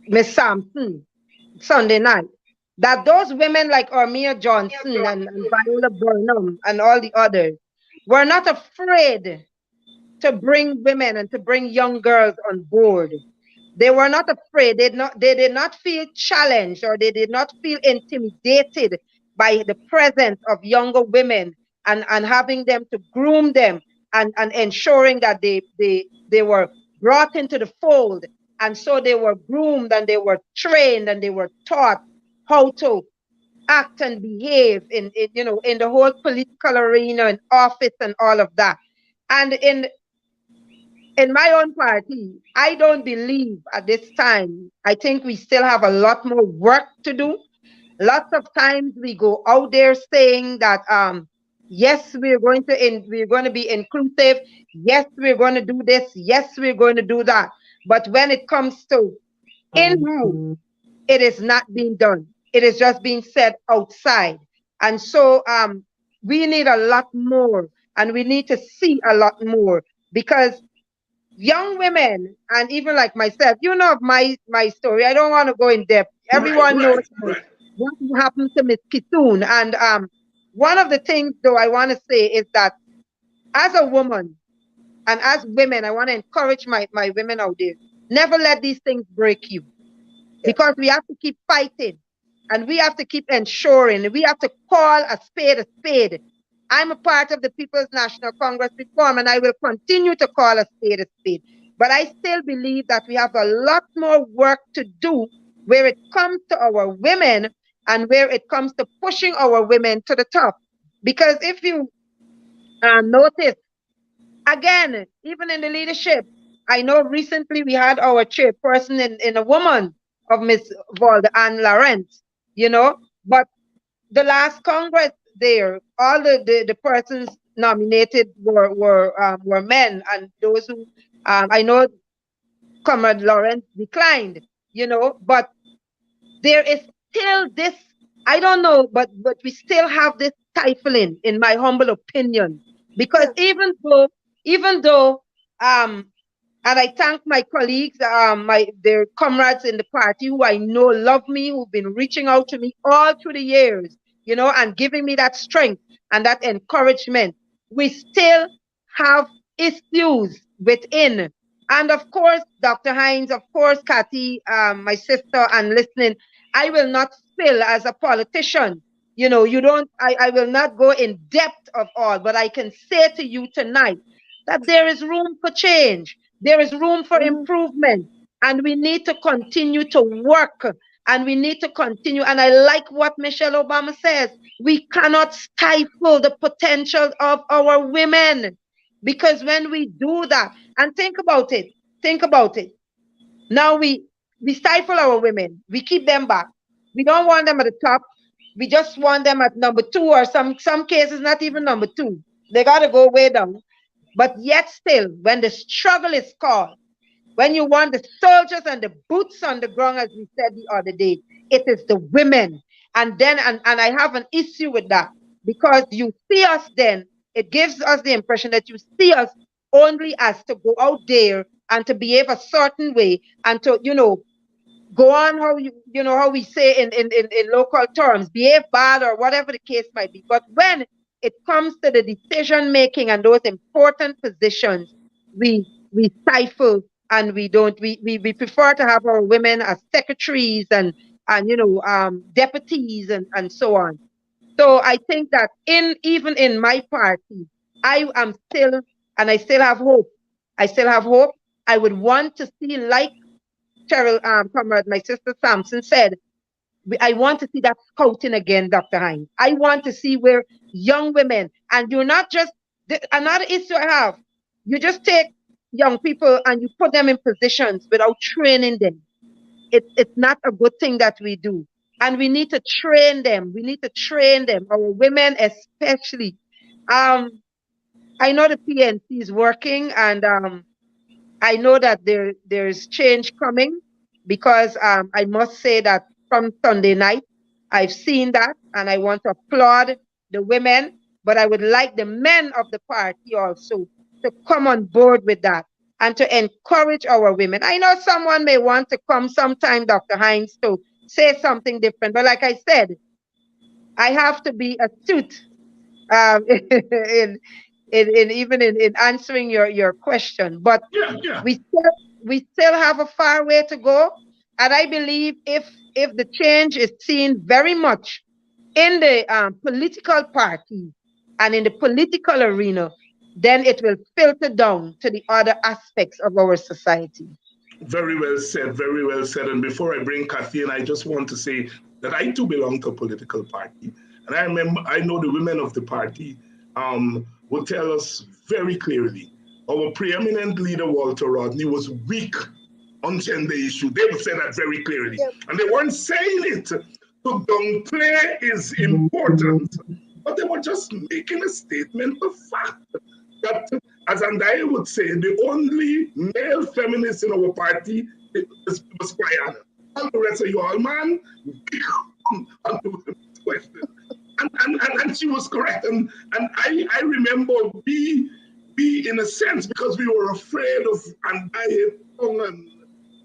Miss Sampson Sunday night that those women like Ormia Johnson and Viola Burnham and all the others were not afraid to bring women and to bring young girls on board. They were not afraid. They did not feel challenged, or they did not feel intimidated by the presence of younger women and having them to groom them and ensuring that they were brought into the fold. And so they were groomed and they were trained and they were taught how to act and behave in the whole political arena and office and all of that. And in my own party, I don't believe at this time, I think we still have a lot more work to do. Lots of times we go out there saying that, yes, we're going to be inclusive. Yes, we're going to do this. Yes, we're going to do that. But when it comes to in-house, it is not being done. It is just being said outside. And so we need a lot more, and we need to see a lot more, because young women, and even like myself, you know my story. I don't want to go in depth. Everyone knows what happened to Miss Kitoon. And one of the things, though, I want to say is that as a woman and as women, I want to encourage my women out there. Never let these things break you, because we have to keep fighting, and we have to keep ensuring. We have to call a spade a spade. I'm a part of the People's National Congress Reform, and I will continue to call a spade a spade. But I still believe that we have a lot more work to do where it comes to our women and where it comes to pushing our women to the top. Because if you notice, again, even in the leadership, I know recently we had our chairperson in a woman of Miss Valda Ann Lawrence, you know, but the last Congress there, all the persons nominated were men, and those who I know Comrade Lawrence declined, you know, but there is still this, I don't know, but we still have this stifling, in my humble opinion, because even though and I thank my colleagues, their comrades in the party who I know love me, who've been reaching out to me all through the years, you know, and giving me that strength and that encouragement. We still have issues within. And of course, Dr. Hines, of course, Kathy, my sister, and listening, I will not spill as a politician. You know, I will not go in depth of all, but I can say to you tonight that there is room for change. There is room for improvement, and we need to continue to work, and we need to continue. And I like what Michelle Obama says. We cannot stifle the potential of our women, because when we do that, and think about it. Now we stifle our women. We keep them back. We don't want them at the top. We just want them at number 2, or some cases not even number 2. They got to go way down. But yet still, when the struggle is called, when you want the soldiers and the boots on the ground, as we said the other day, it is the women. And then, and I have an issue with that, because you see us then, it gives us the impression that you see us only as to go out there and to behave a certain way, and to, you know, go on how how we say in local terms, behave bad or whatever the case might be. But when it comes to the decision making and those important positions, we stifle, and we don't. We prefer to have our women as secretaries and deputies and so on. So I think that even in my party, I am still, and I still have hope. I would want to see, like Cheryl, comrade, my sister Sampson said, I want to see that scouting again, Dr. Hines. I want to see where young women, and you're not just, another issue I have, you just take young people and you put them in positions without training them. It's not a good thing that we do. And we need to train them. Our women especially. I know the PNC is working, and I know that there's change coming, because I must say that from Sunday night, I've seen that, and I want to applaud the women, but I would like the men of the party also to come on board with that and to encourage our women. I know someone may want to come sometime, Dr. Hines, to say something different, but like I said, I have to be astute in answering your question. But we still have a far way to go, and I believe if the change is seen very much in the political party and in the political arena, then it will filter down to the other aspects of our society. Very well said, very well said. And before I bring Kathy in, I just want to say that I too belong to a political party. And I know the women of the party will tell us very clearly, our preeminent leader, Walter Rodney, was weak on gender issue. They would say that very clearly. Yep. And they weren't saying it to downplay is important, but they were just making a statement of fact that, as Andai would say, the only male feminist in our party was Brianna. All the rest of you all, man, on the women's question. And she was correct. And I remember we in a sense, because we were afraid of Andai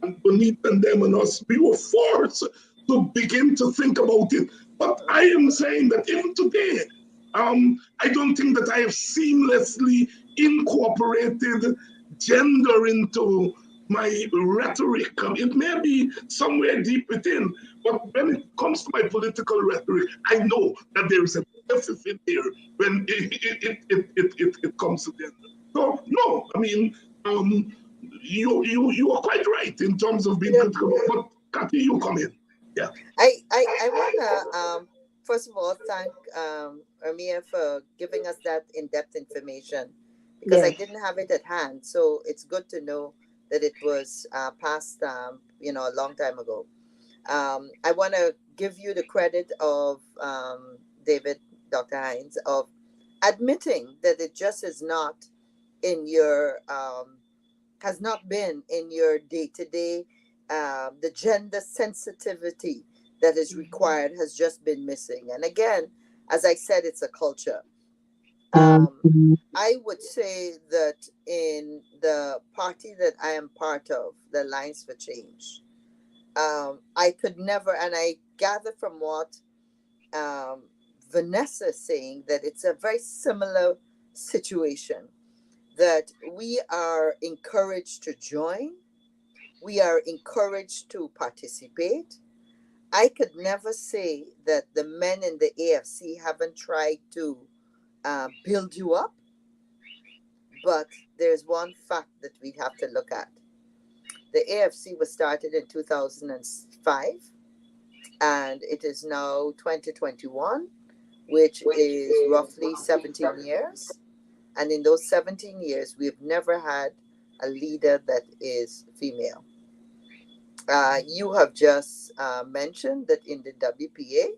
and Bonita and them and us, we were forced to begin to think about it. But I am saying that even today, I don't think that I have seamlessly incorporated gender into my rhetoric. It may be somewhere deep within, but when it comes to my political rhetoric, I know that there is a deficit there when it comes to gender. So no, I mean, you are quite right in terms of being critical. But Kathy, you come in. Yeah. I wanna first of all thank Ermia for giving us that in-depth information, because I didn't have it at hand. So it's good to know that it was passed, a long time ago. I want to give you the credit of David, Dr. Hines, of admitting that it just is not in your, has not been in your day-to-day, the gender sensitivity that is required has just been missing. And again, as I said, it's a culture. I would say that in the party that I am part of, the Alliance for Change, I could never, and I gather from what Vanessa is saying, that it's a very similar situation, that we are encouraged to join, we are encouraged to participate. I could never say that the men in the AFC haven't tried to build you up, but there's one fact that we have to look at. The AFC was started in 2005, and it is now 2021, which is roughly 17 years. And in those 17 years, we've never had a leader that is female. You have just mentioned that in the WPA,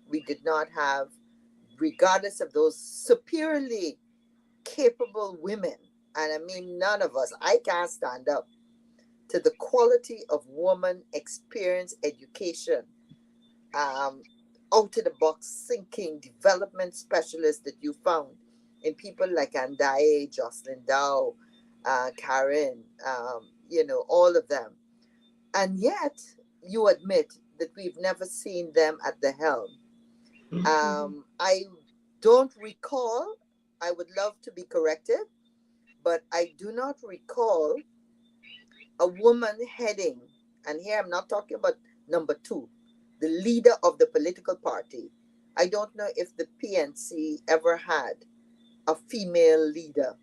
we did not have, regardless of those superiorly capable women, and I mean none of us, I can't stand up to the quality of woman experience, education, out of the box thinking, development specialists that you found in people like Andai, Jocelyn Dow, Karen, all of them. And yet you admit that we've never seen them at the helm. I don't recall, I would love to be corrected, but I do not recall a woman heading, and here I'm not talking about number two, the leader of the political party. I don't know if the PNC ever had a female leader.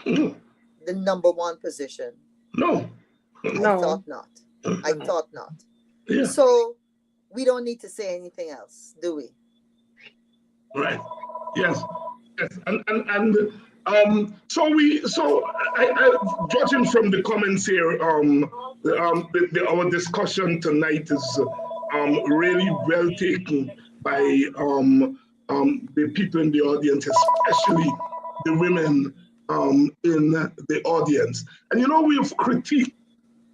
The number one position. No. I thought not. Yeah. So we don't need to say anything else, do we? Right. Yes. And so I judging from the comments here, our discussion tonight is really well taken by the people in the audience, especially the women in the audience. And we've critiqued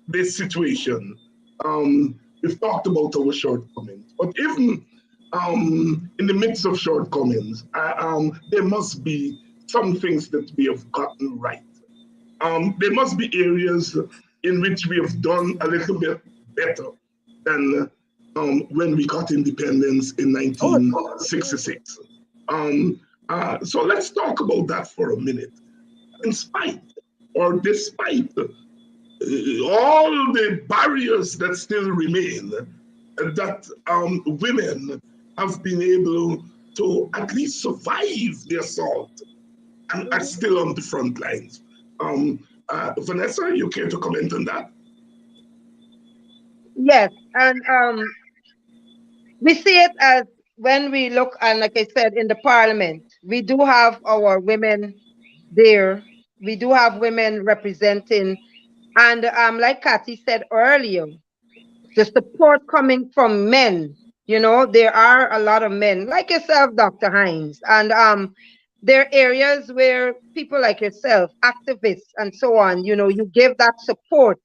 this situation. We've talked about our shortcomings, but even in the midst of shortcomings, there must be some things that we have gotten right. There must be areas in which we have done a little bit better than when we got independence in 1966. So let's talk about that for a minute. In spite or despite all the barriers that still remain, that women have been able to at least survive the assault and are still on the front lines. Vanessa, you care to comment on that? Yes, and we see it as when we look, and like I said, in the parliament, we do have our women there. We do have women representing, and like Kathy said earlier, the support coming from men. There are a lot of men like yourself, Dr. Hines, and there are areas where people like yourself, activists and so on, you give that support.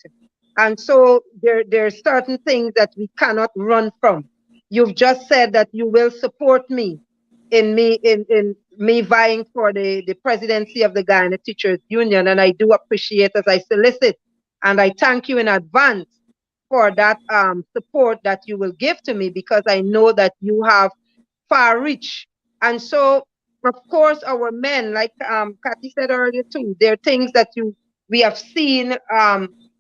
And so there are certain things that we cannot run from. You've just said that you will support me in me vying for the presidency of the Guyana Teachers Union. And I do appreciate as I solicit and I thank you in advance for that support that you will give to me, because I know that you have far reach. And so, of course, our men, like Kathy said earlier too, there are things that we have seen.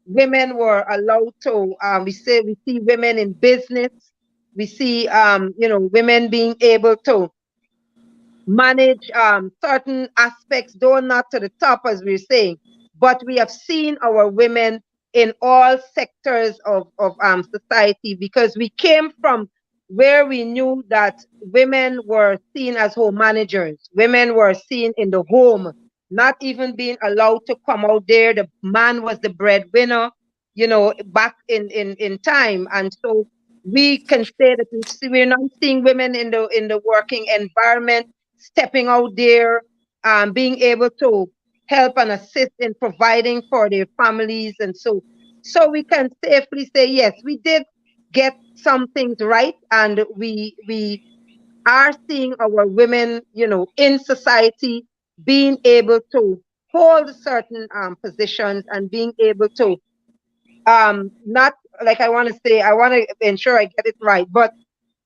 Women were allowed to. We see women in business. We see women being able to manage certain aspects, though not to the top, as we're saying. But we have seen our women in all sectors of society, because we came from where we knew that women were seen as home managers. Women were seen in the home, not even being allowed to come out there. The man was the breadwinner, back in time. And so we can say that we're not seeing women in the working environment stepping out there, being able to help and assist in providing for their families. And so we can safely say, yes, we did get some things right. And we are seeing our women, in society being able to hold certain positions and being able to, not like I want to say, I want to ensure I get it right, but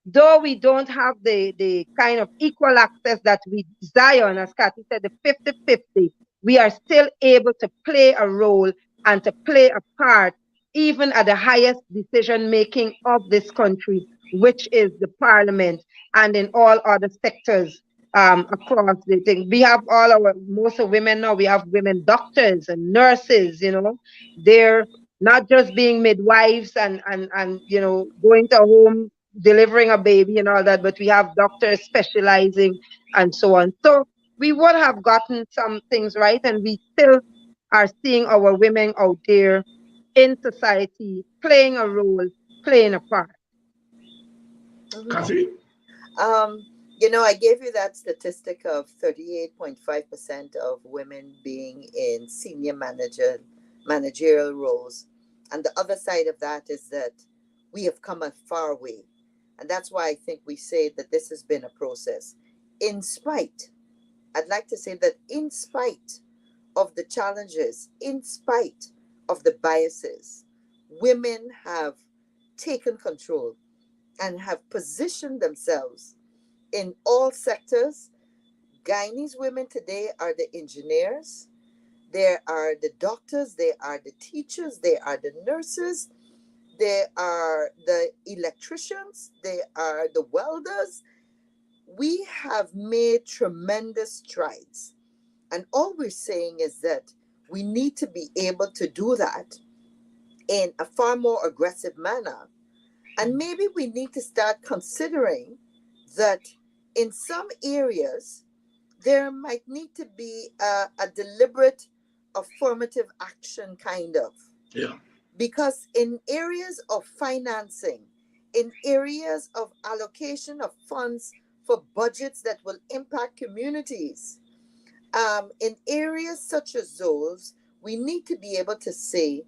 though we don't have the kind of equal access that we desire, and as Kathy said, the 50-50, we are still able to play a role and to play a part, even at the highest decision making of this country, which is the parliament, and in all other sectors across the thing. We have most of women now, we have women doctors and nurses, they're not just being midwives and going to a home delivering a baby and all that, but we have doctors specializing and so on. So we would have gotten some things right, and we still are seeing our women out there in society playing a role, playing a part. Kathy? I gave you that statistic of 38.5% of women being in senior managerial roles. And the other side of that is that we have come a far way. And that's why I think we say that this has been a process. I'd like to say that in spite of the challenges, in spite of the biases, women have taken control and have positioned themselves in all sectors. Guyanese women today are the engineers, they are the doctors, they are the teachers, they are the nurses, they are the electricians, they are the welders. We have made tremendous strides. And all we're saying is that we need to be able to do that in a far more aggressive manner. And maybe we need to start considering that in some areas, there might need to be a deliberate affirmative action kind of. Yeah. Because in areas of financing, in areas of allocation of funds for budgets that will impact communities, in areas such as those, we need to be able to say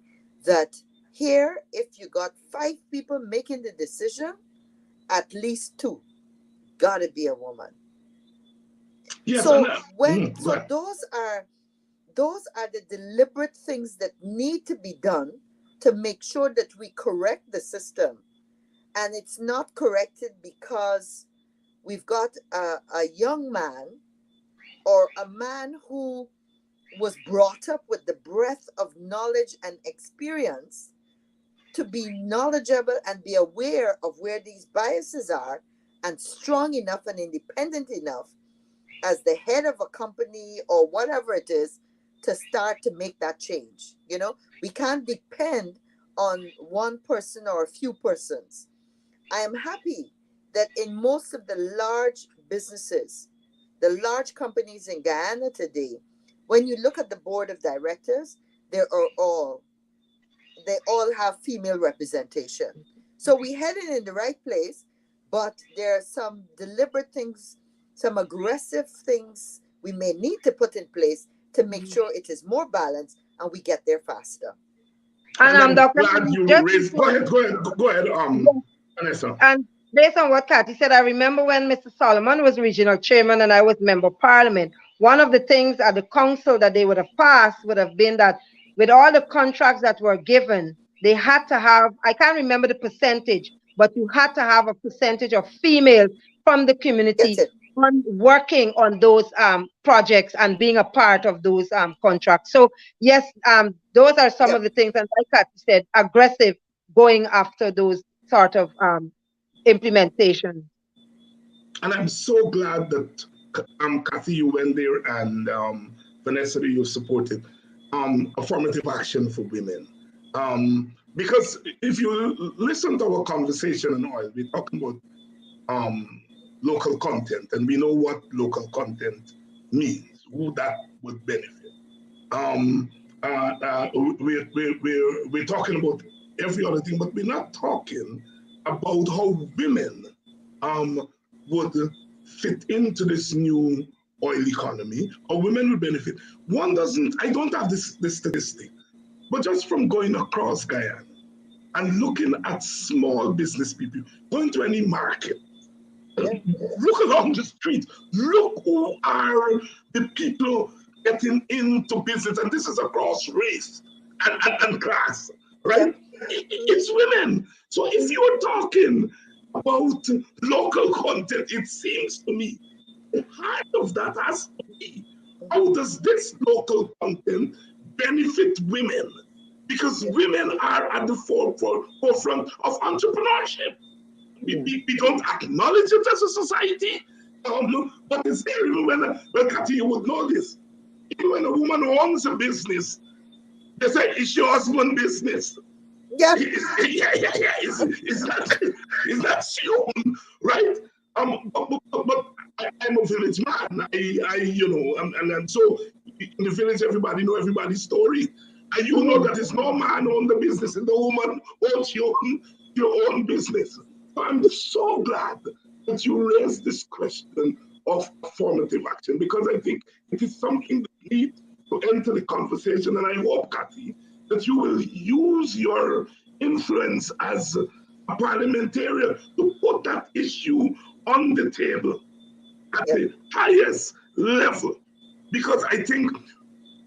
that here, if you got 5 people making the decision, at least 2 gotta be a woman. Yes, So but those are the deliberate things that need to be done to make sure that we correct the system. And it's not corrected because we've got a young man or a man who was brought up with the breadth of knowledge and experience to be knowledgeable and be aware of where these biases are, and strong enough and independent enough as the head of a company or whatever it is to start to make that change. We can't depend on one person or a few persons. I am happy that in most of the large businesses, the large companies in Guyana today, when you look at the board of directors, they all have female representation. So we headed in the right place, but there are some deliberate things, some aggressive things we may need to put in place to make sure it is more balanced and we get there faster. And I'm Dr. glad you just raised. Go ahead, Vanessa. And based on what Kathy said, I remember when Mr. Solomon was regional chairman and I was member of parliament, one of the things at the council that they would have passed would have been that with all the contracts that were given, they had to have, I can't remember the percentage, but you had to have a percentage of females from the community on working on those projects and being a part of those contracts. So yes, those are some of the things, and like Kathy said, aggressive going after those sort of implementation. And I'm so glad that Kathy, you went there, and Vanessa, you supported affirmative action for women. Because if you listen to our conversation and all, we're talking about local content, and we know what local content means, who that would benefit. We're talking about every other thing, but we're not talking about how women would fit into this new oil economy, or women will benefit. One doesn't, I don't have this statistic, but just from going across Guyana and looking at small business people, going to any market, look along the street, look who are the people getting into business, and this is across race and class, right? It's women. So if you're talking about local content, it seems to me the heart of that has to be, how does this local content benefit women? Because women are at the forefront of entrepreneurship. We don't acknowledge it as a society, but it's there. Even when Kathy, you would know this. Even when a woman owns a business, they say it's your husband's business. Yeah. It's not she own, right? But I'm a village man. And so in the village, everybody know everybody's story. And you know that it's no man own the business, and the woman owns your own business. So I'm so glad that you raised this question of affirmative action, because I think it is something that needs to enter the conversation. And I hope, Kathy, that you will use your influence as a parliamentarian to put that issue on the table at the highest level. Because I think,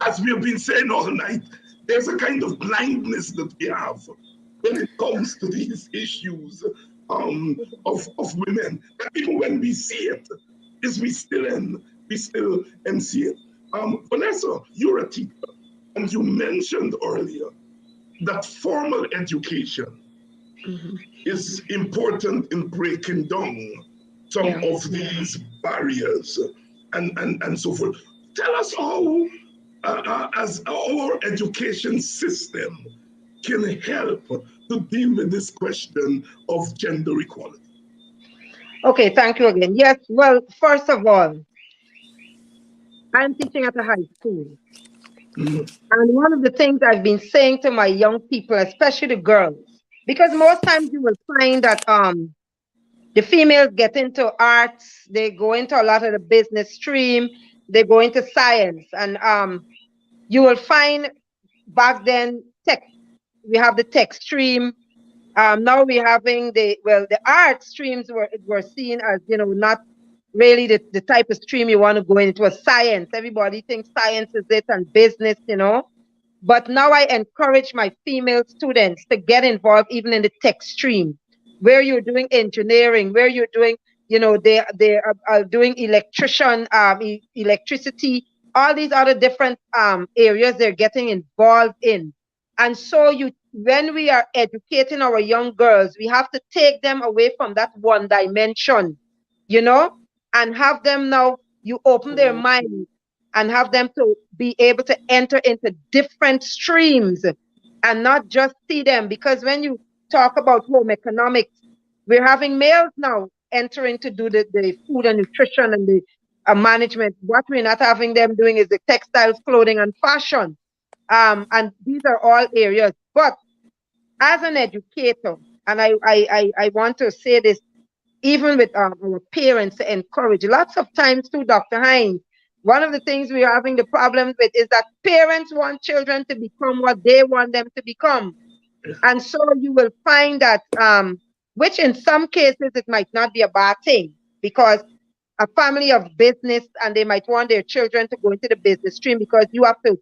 as we have been saying all night, there's a kind of blindness that we have when it comes to these issues of women. And even when we see it, we still see it. Vanessa, you're a teacher, and you mentioned earlier that formal education is important in breaking down some of these barriers and so forth. Tell us how, as our education system, can help to deal with this question of gender equality. Okay, thank you again. Yes, well, first of all, I'm teaching at a high school. And one of the things I've been saying to my young people, especially the girls, because most times you will find that the females get into arts, they go into a lot of the business stream, they go into science, and you will find back then tech. We have the tech stream. Now we're having the art streams were seen as, not really the type of stream you want to go into. A science. Everybody thinks science is it, and business, But now I encourage my female students to get involved even in the tech stream, where you're doing engineering, where you're doing, they are doing electricity, all these other different areas they're getting involved in. And so when we are educating our young girls, we have to take them away from that one dimension, and have them now, you open their mind and have them to be able to enter into different streams and not just see them. Because when you talk about home economics, we're having males now entering to do the food and nutrition and the management. What we're not having them doing is the textiles, clothing, and fashion. And these are all areas. But as an educator, and I want to say this, even with our parents, to encourage, lots of times too, Dr. Hines, One of the things we're having the problems with is that parents want children to become what they want them to become. And so you will find that, which in some cases it might not be a bad thing, because a family of business and they might want their children to go into the business stream because you have to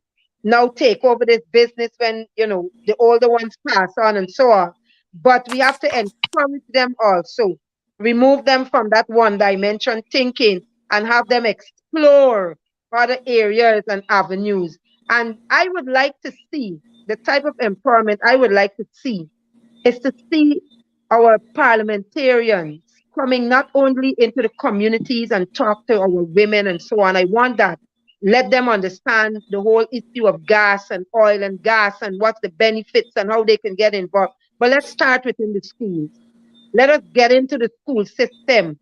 now take over this business when, you know, the older ones pass on and so on. But we have to encourage them also, remove them from that one dimension thinking and have them explore other areas and avenues. And I would like to see the type of empowerment I would like to see is to see our parliamentarians coming not only into the communities and talk to our women and so on. I want that. Let them understand the whole issue of gas and oil and gas and what's the benefits and how they can get involved. But let's start within the schools. Let us get into the school system.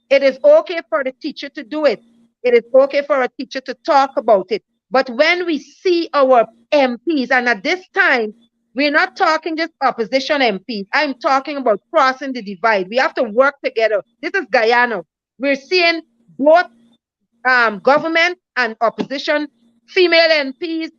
It is okay for the teacher to do it. It is okay for a teacher to talk about it. But when we see our MPs, and at this time, we're not talking just opposition MPs. I'm talking about crossing the divide. We have to work together. This is Guyana. We're seeing both government and opposition, female MPs,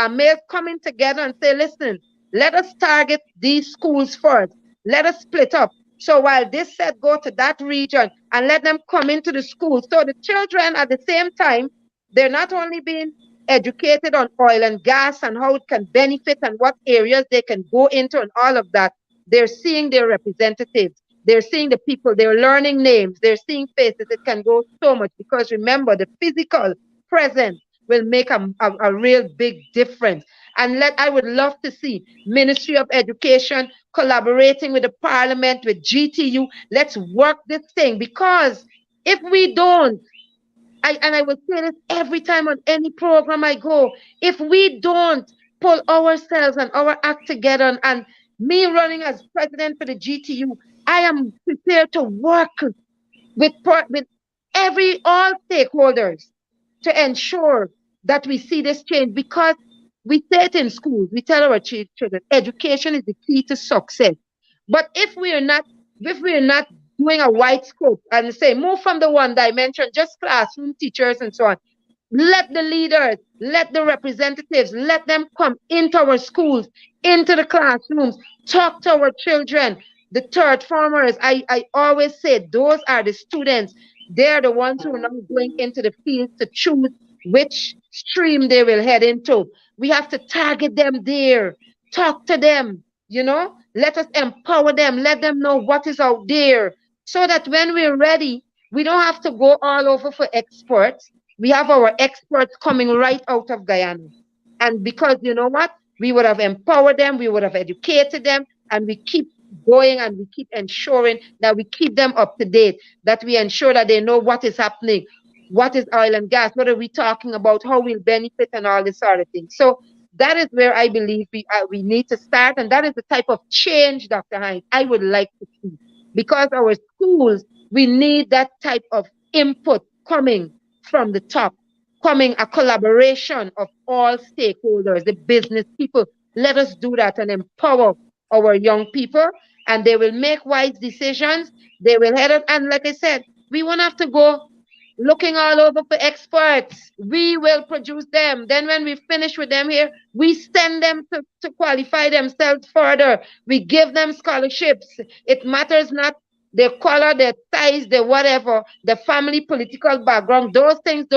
males coming together and say, listen, let us target these schools first. Let us split up. So while this said go to that region and let them come into the schools. So the children at the same time, they're not only being educated on oil and gas and how it can benefit and what areas they can go into and all of that. They're seeing their representatives. They're seeing the people, they're learning names, they're seeing faces. It can go so much because remember, the physical presence will make a real big difference. And I would love to see Ministry of Education collaborating with the Parliament, with GTU. Let's work this thing, because if we don't, I will say this every time on any program I go, if we don't pull ourselves and our act together, and me running as president for the GTU, I am prepared to work with all stakeholders to ensure that we see this change, because we say it in schools, we tell our children, education is the key to success. But if we are not doing a wide scope and say move from the one dimension, just classroom teachers and so on, let the leaders, let the representatives, let them come into our schools, into the classrooms, talk to our children. The third formers, I always say, those are the students. They're the ones who are now going into the field to choose which stream they will head into. We have to target them there, talk to them, let us empower them, let them know what is out there, so that when we're ready, we don't have to go all over for experts. We have our experts coming right out of Guyana. And because you know what? We would have empowered them, we would have educated them, and we keep going and we keep ensuring that we keep them up to date, that we ensure that they know what is happening, what is oil and gas, what are we talking about, how we'll benefit, and all this sort of thing. So that is where I believe we need to start, and that is the type of change, Dr. Hines, I would like to see. Because our schools, we need that type of input coming from the top, coming a collaboration of all stakeholders, the business people. Let us do that and empower our young people, and they will make wise decisions. They will head up, and like I said, we won't have to go looking all over for experts. We will produce them. Then when we finish with them here, we send them to qualify themselves further. We give them scholarships. It matters not their color, their size, their whatever, the family, political background. Those things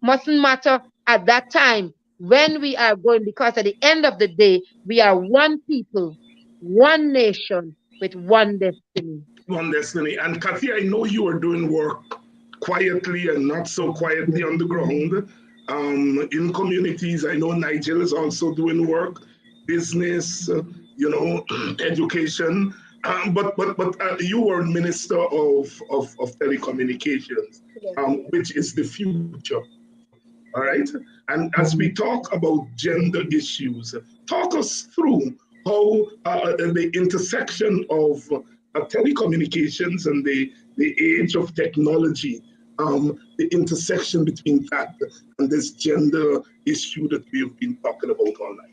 mustn't matter at that time when we are going, because at the end of the day, we are one people, one nation with one destiny. One destiny. And Kathy, I know you are doing work quietly and not so quietly on the ground in communities. I know Nigel is also doing work, business, education. But you were Minister of Telecommunications, which is the future. All right. And as we talk about gender issues, talk us through how the intersection of telecommunications and the age of technology, the intersection between that and this gender issue that we've been talking about all night.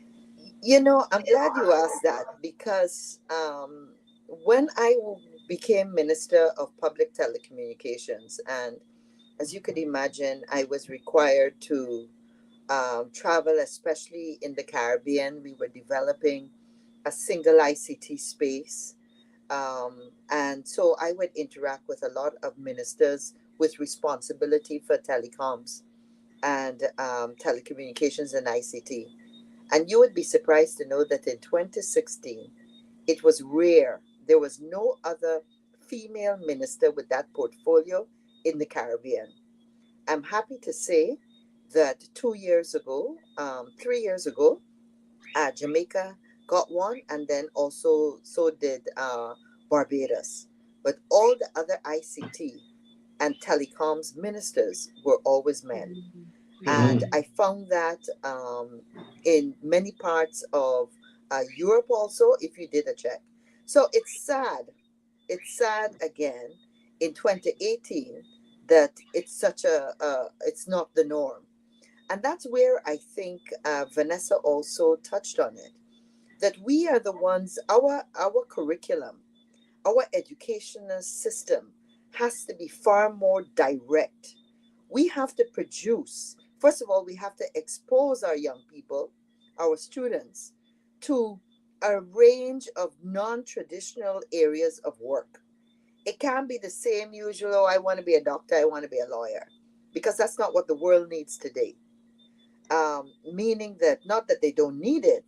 I'm glad you asked that, because when I became Minister of Public Telecommunications, and as you could imagine, I was required to travel, especially in the Caribbean. We were developing a single ICT space. And so I would interact with a lot of ministers with responsibility for telecoms and telecommunications and ICT. And you would be surprised to know that in 2016, it was rare. There was no other female minister with that portfolio in the Caribbean. I'm happy to say that 2 years ago, 3 years ago, Jamaica got one, and then also so did Barbados. But all the other ICT and telecoms ministers were always men. And I found that in many parts of Europe also, if you did a check. So it's sad. It's sad again in 2018 that it's such it's not the norm. And that's where I think Vanessa also touched on it, that we are the ones, our curriculum, our educational system has to be far more direct. We have to produce, first of all, we have to expose our young people, our students, to a range of non-traditional areas of work. It can't be the same usual, oh, I want to be a doctor, I want to be a lawyer, because that's not what the world needs today. Meaning that not that they don't need it,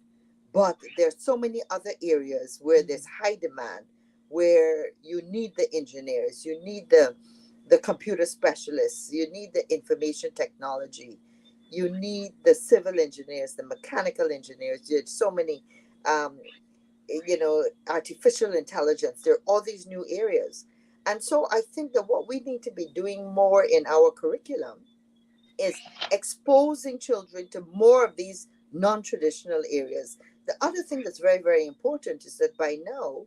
but there's so many other areas where there's high demand, where you need the engineers, you need the computer specialists, you need the information technology, you need the civil engineers, the mechanical engineers. There's so many, artificial intelligence. There are all these new areas. And so I think that what we need to be doing more in our curriculum is exposing children to more of these non-traditional areas. The other thing that's very, very important is that by now,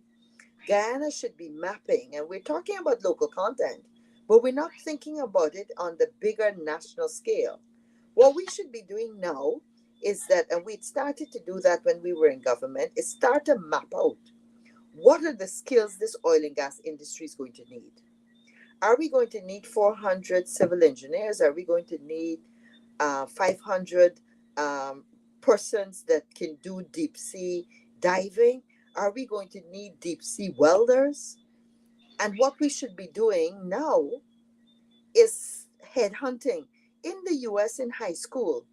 Guyana should be mapping, and we're talking about local content, but we're not thinking about it on the bigger national scale. What we should be doing now is that, and we started to do that when we were in government, is start to map out what are the skills this oil and gas industry is going to need. Are we going to need 400 civil engineers? Are we going to need 500 persons that can do deep sea diving? Are we going to need deep sea welders? And what we should be doing now is headhunting. In the US in high school,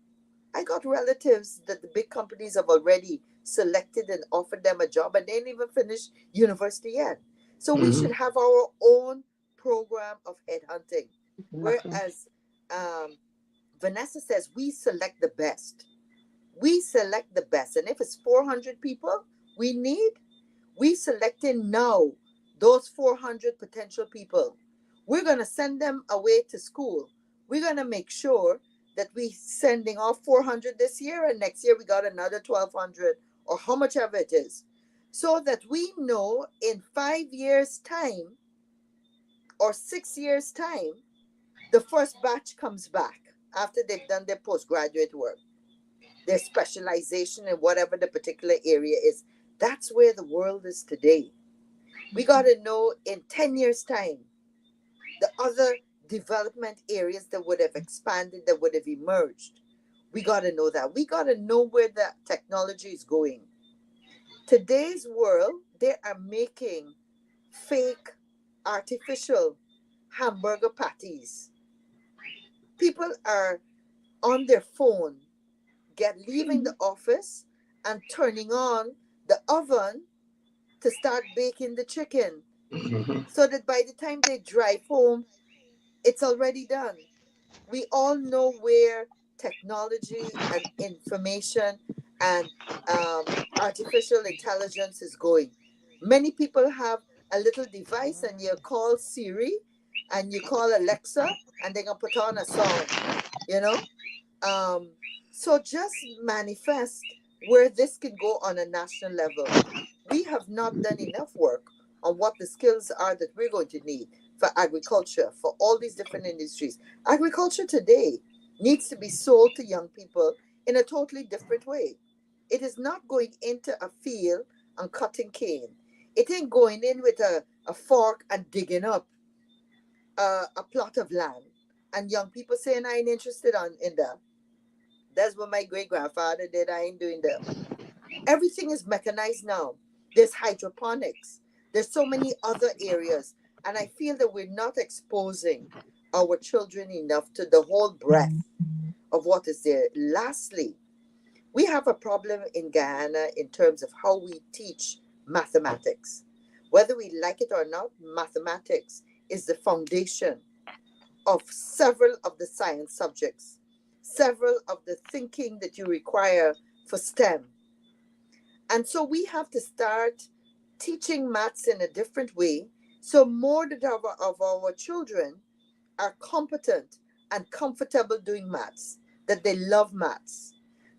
I got relatives that the big companies have already selected and offered them a job, and they didn't even finish university yet. So we should have our own program of headhunting. Whereas Vanessa says we select the best. We select the best. And if it's 400 people we selecting now those 400 potential people. We're going to send them away to school. We're going to make sure that we sending off 400 this year, and next year we got another 1,200 or how much ever it is, so that we know in 5 years' time or 6 years' time, the first batch comes back after they've done their postgraduate work, their specialization in whatever the particular area is. That's where the world is today. We got to know in 10 years' time, the other development areas that would have expanded, that would have emerged. We got to know that. We got to know where the technology is going. Today's world, they are making fake, artificial hamburger patties. People are on their phone, leaving the office and turning on the oven to start baking the chicken, so that by the time they drive home, it's already done. We all know where technology and information and artificial intelligence is going. Many people have a little device, and you call Siri and you call Alexa, and they're going to put on a song, so just manifest where this can go on a national level. We have not done enough work on what the skills are that we're going to need for agriculture, for all these different industries. Agriculture today needs to be sold to young people in a totally different way. It is not going into a field and cutting cane. It ain't going in with a fork and digging up a plot of land and young people saying I ain't interested in them. That's what my great grandfather did. I ain't doing them. Everything is mechanized now. There's hydroponics. There's so many other areas. And I feel that we're not exposing our children enough to the whole breadth of what is there. Lastly, we have a problem in Guyana in terms of how we teach mathematics. Whether we like it or not, mathematics is the foundation of several of the science subjects, several of the thinking that you require for STEM. And so we have to start teaching maths in a different way so more of our children are competent and comfortable doing maths, that they love maths.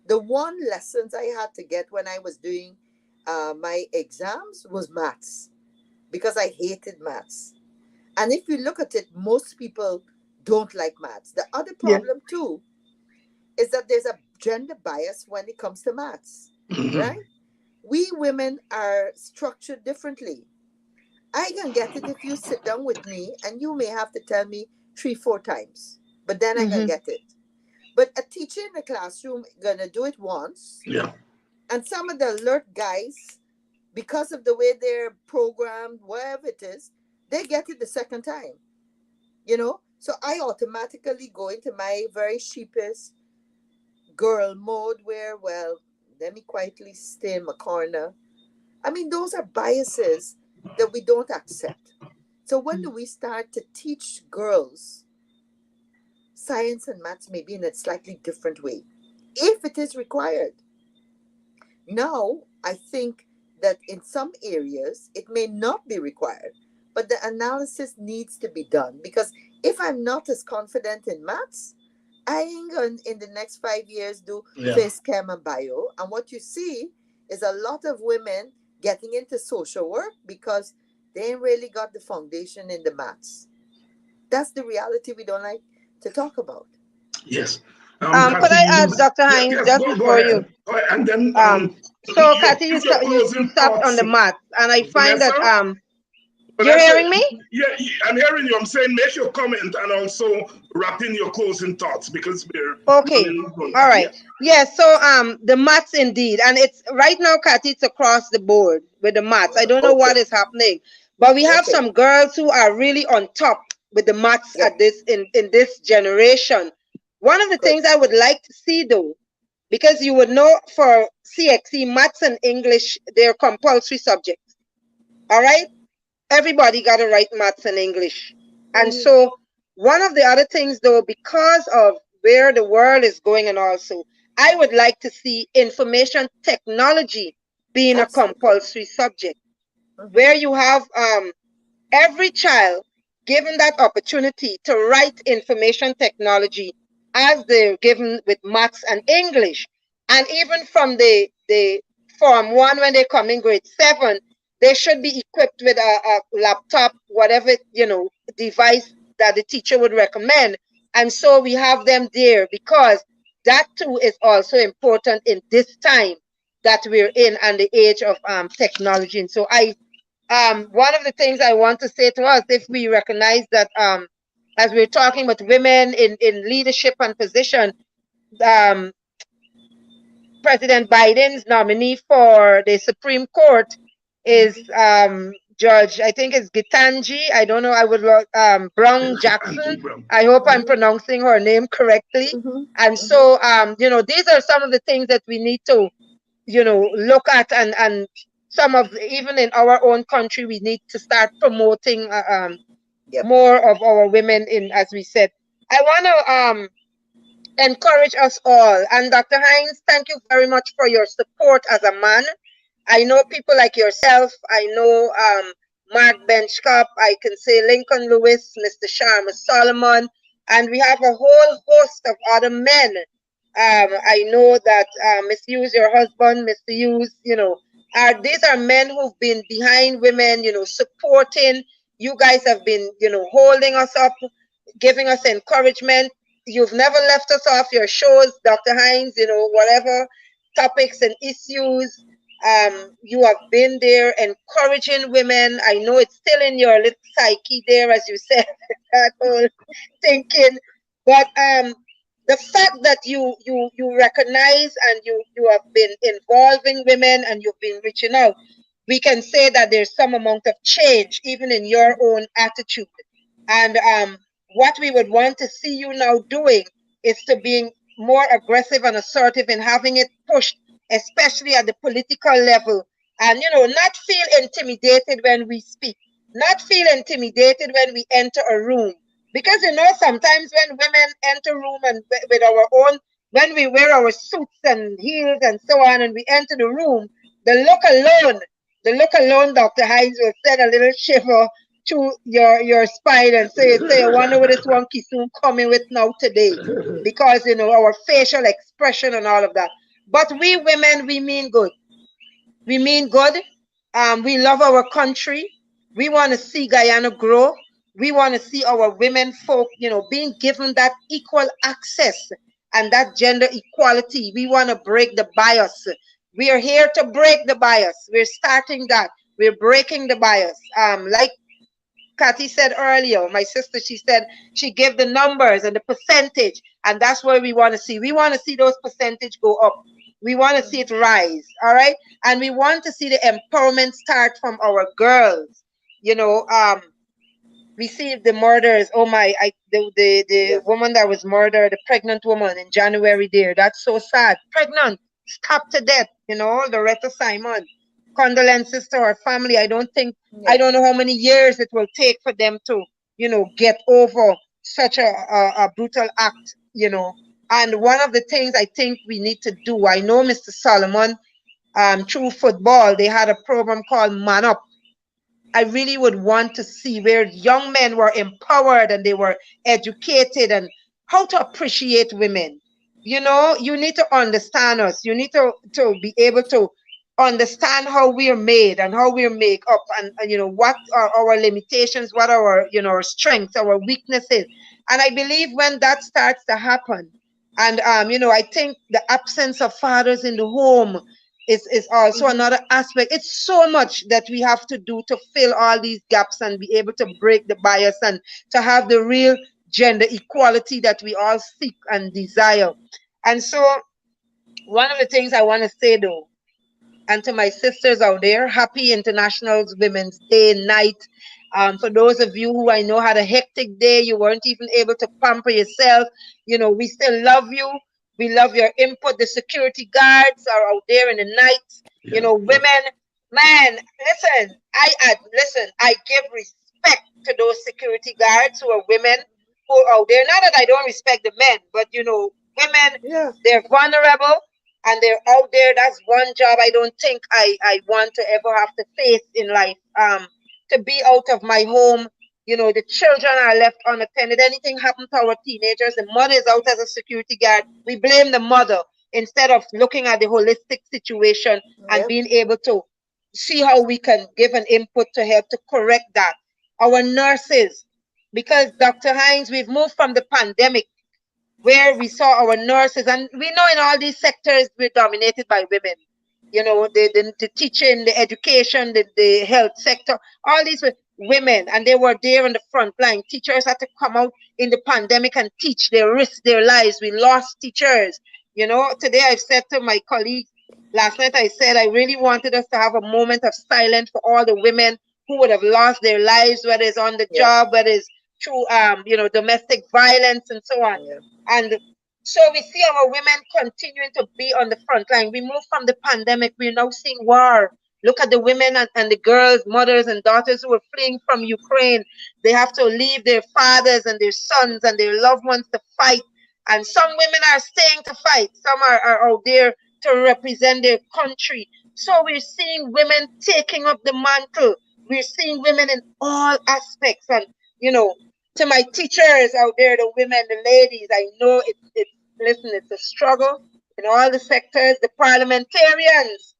The one lessons I had to get when I was doing my exams was maths, because I hated maths. And if you look at it, most people don't like maths. The other problem too is that there's a gender bias when it comes to maths, right? We women are structured differently. I can get it if you sit down with me and you may have to tell me 3-4 times, but then I can get it. But a teacher in the classroom gonna do it once. Yeah. And some of the alert guys, because of the way they're programmed, whatever it is, they get it the second time. You know? So I automatically go into my very sheepish girl mode where, well, let me quietly stay in my corner. I mean, those are biases that we don't accept. So when do we start to teach girls science and maths maybe in a slightly different way, if it is required? Now, I think that in some areas it may not be required, but the analysis needs to be done, because if I'm not as confident in maths, I ain't going in the next 5 years do phys chem and bio. And what you see is a lot of women getting into social work because they ain't really got the foundation in the maths. That's the reality we don't like to talk about. Yes. Could I add, Dr. Hines, just before you? Go ahead. And then, so Kathy, you stopped on the maths, and I find Vanessa? that you're hearing me? Yeah, I'm hearing you. I'm saying make your comment and also wrap in your closing thoughts, because we're okay. All right. Yeah. So the maths indeed, and it's right now, Kathy, it's across the board with the maths. I don't know what is happening, but we have some girls who are really on top with the maths at this in this generation. One of the things I would like to see, though, because you would know for CXE, maths and English, they're compulsory subjects. All right? Everybody got to write maths and English. And so one of the other things, though, because of where the world is going, and also, I would like to see information technology being a compulsory subject, where you have every child given that opportunity to write information technology as they're given with maths and English. And even from the Form 1, when they come in grade 7, they should be equipped with a laptop, whatever, device that the teacher would recommend. And so we have them there, because that too is also important in this time that we're in and the age of technology. And so one of the things I want to say to us, if we recognize that as we're talking about women in leadership and position, President Biden's nominee for the Supreme Court is Judge, I think it's Gitanji. I don't know. I would Brown Jackson. I hope I'm pronouncing her name correctly. And so, these are some of the things that we need to, look at, and some of, even in our own country, we need to start promoting more of our women in, as we said. I want to encourage us all. And Dr. Hines, thank you very much for your support as a man. I know people like yourself. I know Mark Benchcop. I can say Lincoln Lewis, Mr. Sharma Solomon, and we have a whole host of other men. I know that Mr. Hughes, your husband, Mr. Hughes, these are men who've been behind women, supporting. You guys have been, holding us up, giving us encouragement. You've never left us off your shows, Dr. Hines, whatever topics and issues. You have been there encouraging women. I know it's still in your little psyche there, as you said, that whole thinking. But the fact that you recognize and you have been involving women and you've been reaching out, we can say that there's some amount of change even in your own attitude. And what we would want to see you now doing is to being more aggressive and assertive in having it pushed, especially at the political level. And not feel intimidated when we speak, not feel intimidated when we enter a room. Because sometimes when women enter room and with our own, when we wear our suits and heels and so on, and we enter the room, the look alone, Dr. Hines, will send a little shiver to your spine and say, I wonder what this one soon coming with now today. Because our facial expression and all of that. But we women, we mean good. We mean good. We love our country. We want to see Guyana grow. We want to see our women folk, being given that equal access and that gender equality. We want to break the bias. We are here to break the bias. We're starting that. We're breaking the bias. Like Kathy said earlier, my sister, she said she gave the numbers and the percentage, and that's what we want to see. We want to see those percentage go up. We want to see it rise, all right? And we want to see the empowerment start from our girls. We see the murders. Oh my, the woman that was murdered, the pregnant woman in January there. That's so sad. Pregnant, stabbed to death, Loretta Simon. Condolences to her family. I don't know how many years it will take for them to, get over such a brutal act, And one of the things I think we need to do, I know Mr. Solomon, through football, they had a program called Man Up. I really would want to see where young men were empowered and they were educated and how to appreciate women. You need to understand us. You need to be able to understand how we're made and how we're made up and what are our limitations, what are our strengths, our weaknesses. And I believe when that starts to happen, and I think the absence of fathers in the home is also another aspect. It's so much that we have to do to fill all these gaps and be able to break the bias and to have the real gender equality that we all seek and desire. And so one of the things I want to say though, and to my sisters out there, happy International Women's Day night. For those of you who I know had a hectic day, you weren't even able to pamper yourself. We still love you. We love your input. The security guards are out there in the night. Women, man, listen, I give respect to those security guards who are women who are out there. Not that I don't respect the men, but women, they're vulnerable and they're out there. That's one job I don't think I want to ever have to face in life. To be out of my home, the children are left unattended. Anything happens to our teenagers, the mother is out as a security guard. We blame the mother instead of looking at the holistic situation and being able to see how we can give an input to help to correct that. Our nurses, because Dr. Hines, we've moved from the pandemic where we saw our nurses, and we know in all these sectors we're dominated by women. The teaching, the education, the health sector, all these were women, and they were there in the front line. Teachers had to come out in the pandemic and teach. They risked their lives. We lost teachers. Today I've said to my colleagues, last night I said I really wanted us to have a moment of silence for all the women who would have lost their lives, whether it's on the job, whether it's through domestic violence and so on. And so we see our women continuing to be on the front line. We moved from the pandemic. We're now seeing war. Look at the women and the girls, mothers and daughters who are fleeing from Ukraine. They have to leave their fathers and their sons and their loved ones to fight. And some women are staying to fight. Some are out there to represent their country. So we're seeing women taking up the mantle. We're seeing women in all aspects. And, to my teachers out there, the women, the ladies, I know it's a struggle in all the sectors. The parliamentarians,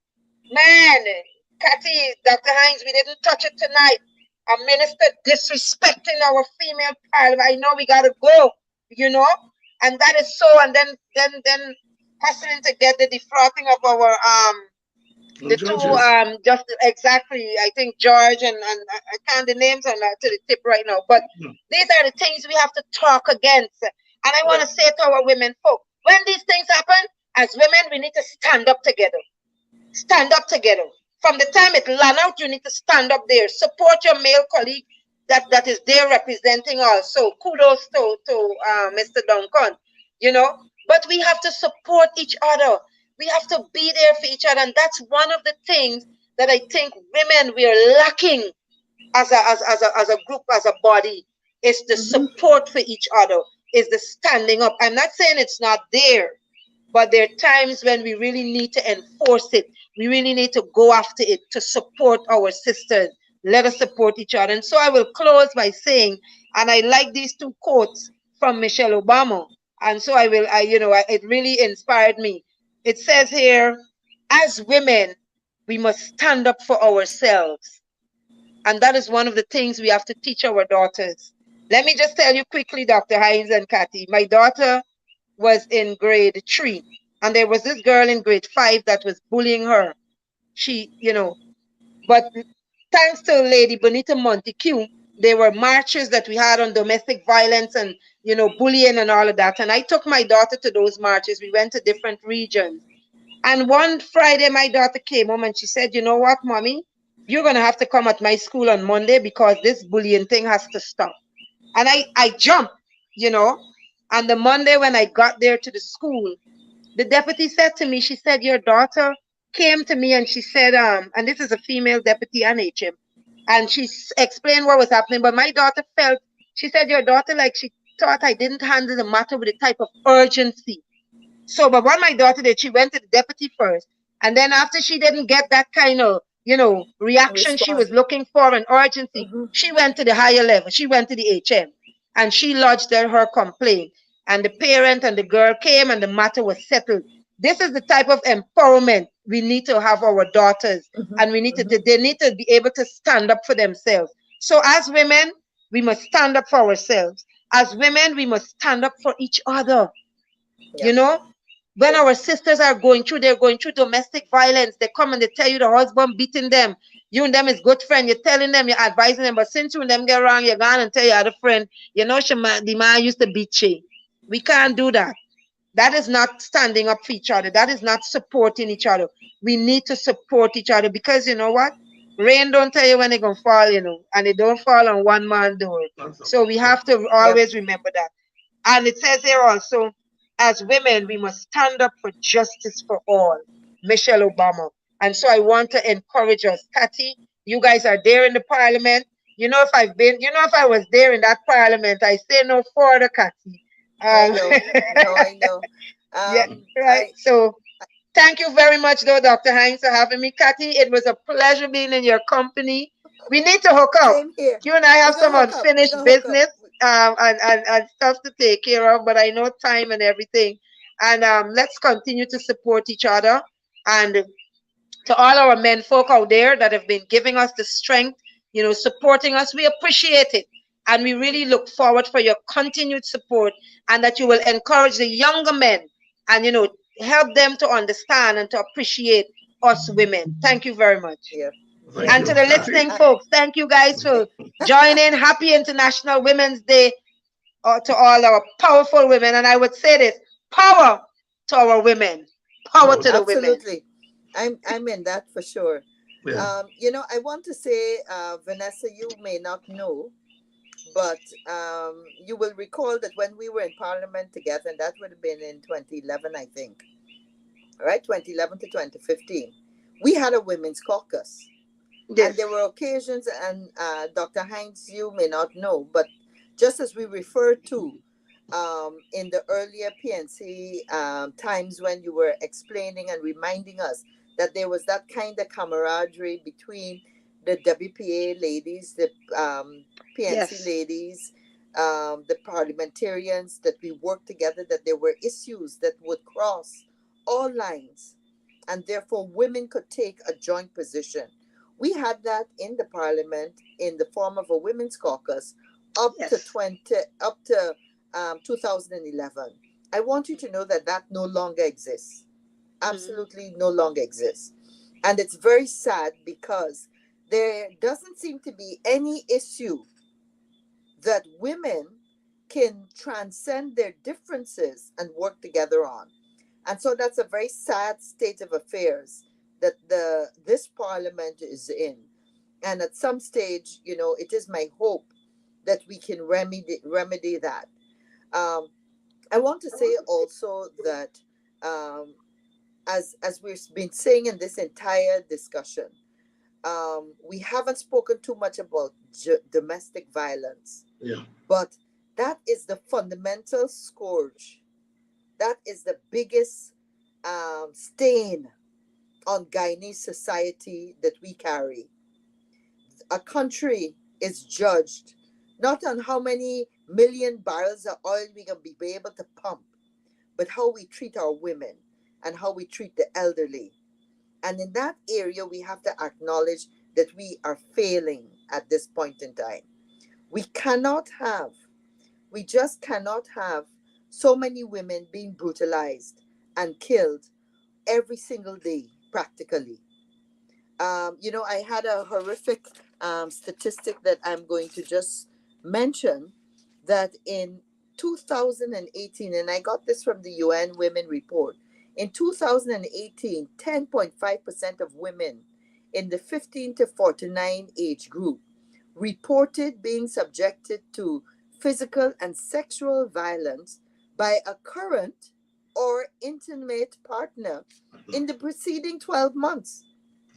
man, Kathy, Dr. Hines, we didn't touch it tonight. A minister disrespecting our female parliament. I know we gotta go, and that is so. And then hustling to get the defrosting of our the two just exactly. I think George and I can't the names on to the tip right now. But these are the things we have to talk against. And I want to say to our women folk, when these things happen, as women, we need to stand up together. Stand up together. From the time it land out, you need to stand up there. Support your male colleague that is there representing also. Kudos to Mr. Duncan, you know. But we have to support each other. We have to be there for each other. And that's one of the things that I think women, we are lacking as a group, as a body, is the support for each other, is the standing up. I'm not saying it's not there, but there are times when we really need to enforce it. We really need to go after it to support our sisters. Let us support each other. And so I will close by saying, and I like these two quotes from Michelle Obama. And so it really inspired me. It says here, as women, we must stand up for ourselves. And that is one of the things we have to teach our daughters. Let me just tell you quickly, Dr. Hines and Kathy, my daughter was in grade 3, and there was this girl in grade 5 that was bullying her. But thanks to Lady Bonita Montague, there were marches that we had on domestic violence and, bullying and all of that. And I took my daughter to those marches. We went to different regions. And one Friday, my daughter came home and she said, you know what, Mommy? You're going to have to come at my school on Monday because this bullying thing has to stop. And I jumped, And the Monday when I got there to the school, the deputy said to me, she said, your daughter came to me and she said, and this is a female deputy and HM, and she explained what was happening. But my daughter felt, she said, your daughter, like she thought I didn't handle the matter with the type of urgency. So, but what my daughter did, she went to the deputy first. And then after she didn't get that kind of, reaction she was looking for and urgency, she went to the higher level. She went to the HM and she lodged her complaint. And the parent and the girl came and the matter was settled. This is the type of empowerment we need to have our daughters. And we need they need to be able to stand up for themselves. So as women, we must stand up for ourselves. As women, we must stand up for each other. Yeah. When our sisters are they're going through domestic violence, they come and they tell you the husband beating them. You and them is good friend. You're telling them, you're advising them, but since you and them get wrong, you're going and tell your other friend, the man used to beat you. We can't do that. That is not standing up for each other. That is not supporting each other. We need to support each other because you know what? Rain don't tell you when it's going to fall, and it don't fall on one man door. So we have to always remember that. And it says here also, as women, we must stand up for justice for all. Michelle Obama. And so I want to encourage us. Kathy, you guys are there in the parliament. If I was there in that parliament, I say no further, Kathy. I know. Yeah, right. So thank you very much, though, Dr. Hines, for having me. Kathy, it was a pleasure being in your company. We need to hook up. You and I have some unfinished business. And stuff to take care of, but I know time and everything. And let's continue to support each other. And to all our men folk out there that have been giving us the strength, supporting us, we appreciate it. And we really look forward for your continued support and that you will encourage the younger men and, help them to understand and to appreciate us women. Thank you very much. Yeah. And to the listening folks, thank you guys for joining. Happy International Women's Day to all our powerful women. And I would say this, power to our women, power to the women. Absolutely. I'm in that for sure. Yeah. I want to say, Vanessa, you may not know, but you will recall that when we were in Parliament together, and that would have been in 2011, I think, right? 2011 to 2015, we had a women's caucus. Yes. And there were occasions, and Dr. Hines, you may not know, but just as we referred to in the earlier PNC times when you were explaining and reminding us that there was that kind of camaraderie between the WPA ladies, the PNC ladies, the parliamentarians, that we worked together, that there were issues that would cross all lines, and therefore women could take a joint position. We had that in the parliament in the form of a women's caucus up to 2011. I want you to know that no longer exists. Absolutely no longer exists. And it's very sad because there doesn't seem to be any issue that women can transcend their differences and work together on. And so that's a very sad state of affairs that this parliament is in. And at some stage, it is my hope that we can remedy that. I want to say also that as we've been saying in this entire discussion, we haven't spoken too much about domestic violence. Yeah. But that is the fundamental scourge. That is the biggest stain on Guyanese society that we carry. A country is judged not on how many million barrels of oil we can be able to pump, but how we treat our women and how we treat the elderly. And in that area, we have to acknowledge that we are failing at this point in time. We just cannot have so many women being brutalized and killed every single day, practically. I had a horrific statistic that I'm going to just mention, that in 2018, and I got this from the UN Women Report, in 2018, 10.5% of women in the 15 to 49 age group reported being subjected to physical and sexual violence by a current or intimate partner in the preceding 12 months.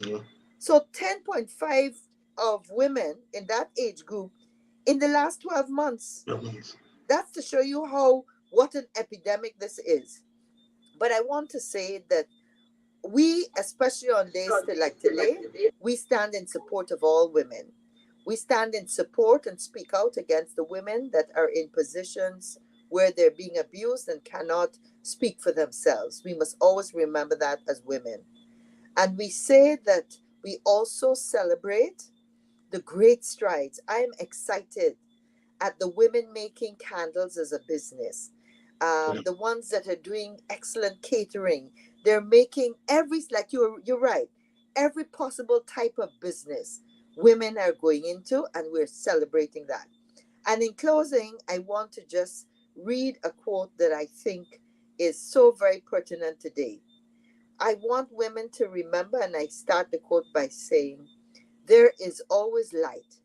Yeah. So 10.5 of women in that age group in the last 12 months. That's to show you what an epidemic this is. But I want to say that we, especially on days like today, we stand in support of all women. We stand in support and speak out against the women that are in positions where they're being abused and cannot speak for themselves. We must always remember that as women. And we say that we also celebrate the great strides. I am excited at the women making candles as a business. The ones that are doing excellent catering. They're making you're right, every possible type of business women are going into, and we're celebrating that. And in closing, I want to just read a quote that I think is so very pertinent today. I want women to remember, and I start the quote by saying, there is always light,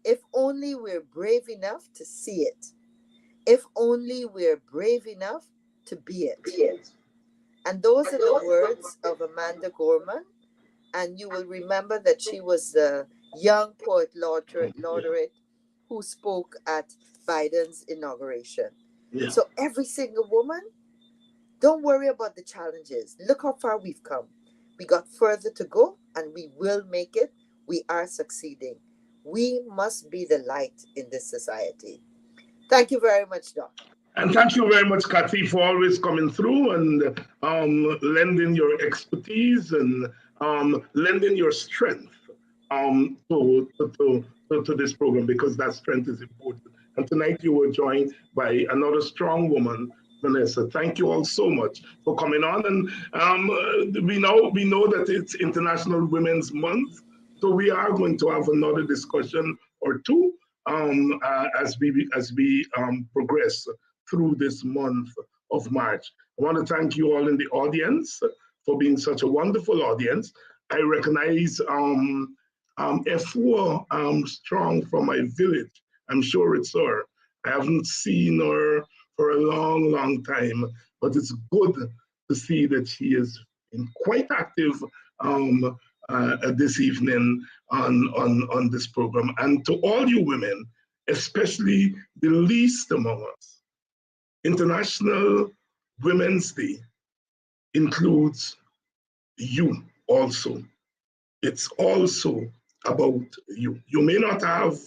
if only we're brave enough to see it. If only we're brave enough to be it. And those are the words of Amanda Gorman. And you will remember that she was the young poet laureate who spoke at Biden's inauguration. Yeah. So every single woman, don't worry about the challenges. Look how far we've come. We got further to go, and we will make it. We are succeeding. We must be the light in this society. Thank you very much, Doc. And thank you very much, Kathy, for always coming through and lending your expertise and lending your strength to this program, because that strength is important. And tonight you were joined by another strong woman, Vanessa. Thank you all so much for coming on. And we know that it's International Women's Month, so we are going to have another discussion or two as we progress through this month of March. I want to thank you all in the audience for being such a wonderful audience. I recognize F4 Strong from my village. I'm sure it's her. I haven't seen her for a long, long time, but it's good to see that she is quite active this evening on this program. And to all you women, especially the least among us, International Women's Day includes you also. It's also about you. You may not have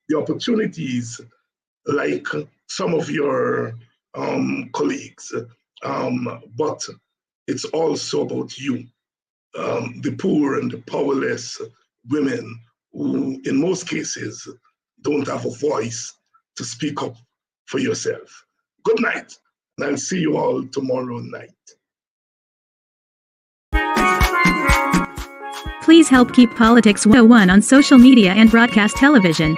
the opportunities like some of your colleagues, but it's also about you, the poor and the powerless women who, in most cases, don't have a voice to speak up for yourself. Good night, and I'll see you all tomorrow night. Please help keep Politics 101 on social media and broadcast television.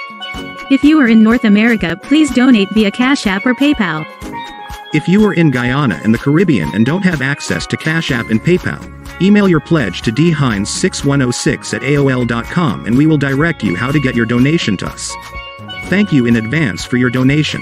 If you are in North America, please donate via Cash App or PayPal. If you are in Guyana and the Caribbean and don't have access to Cash App and PayPal, email your pledge to dhines6106@aol.com and we will direct you how to get your donation to us. Thank you in advance for your donation.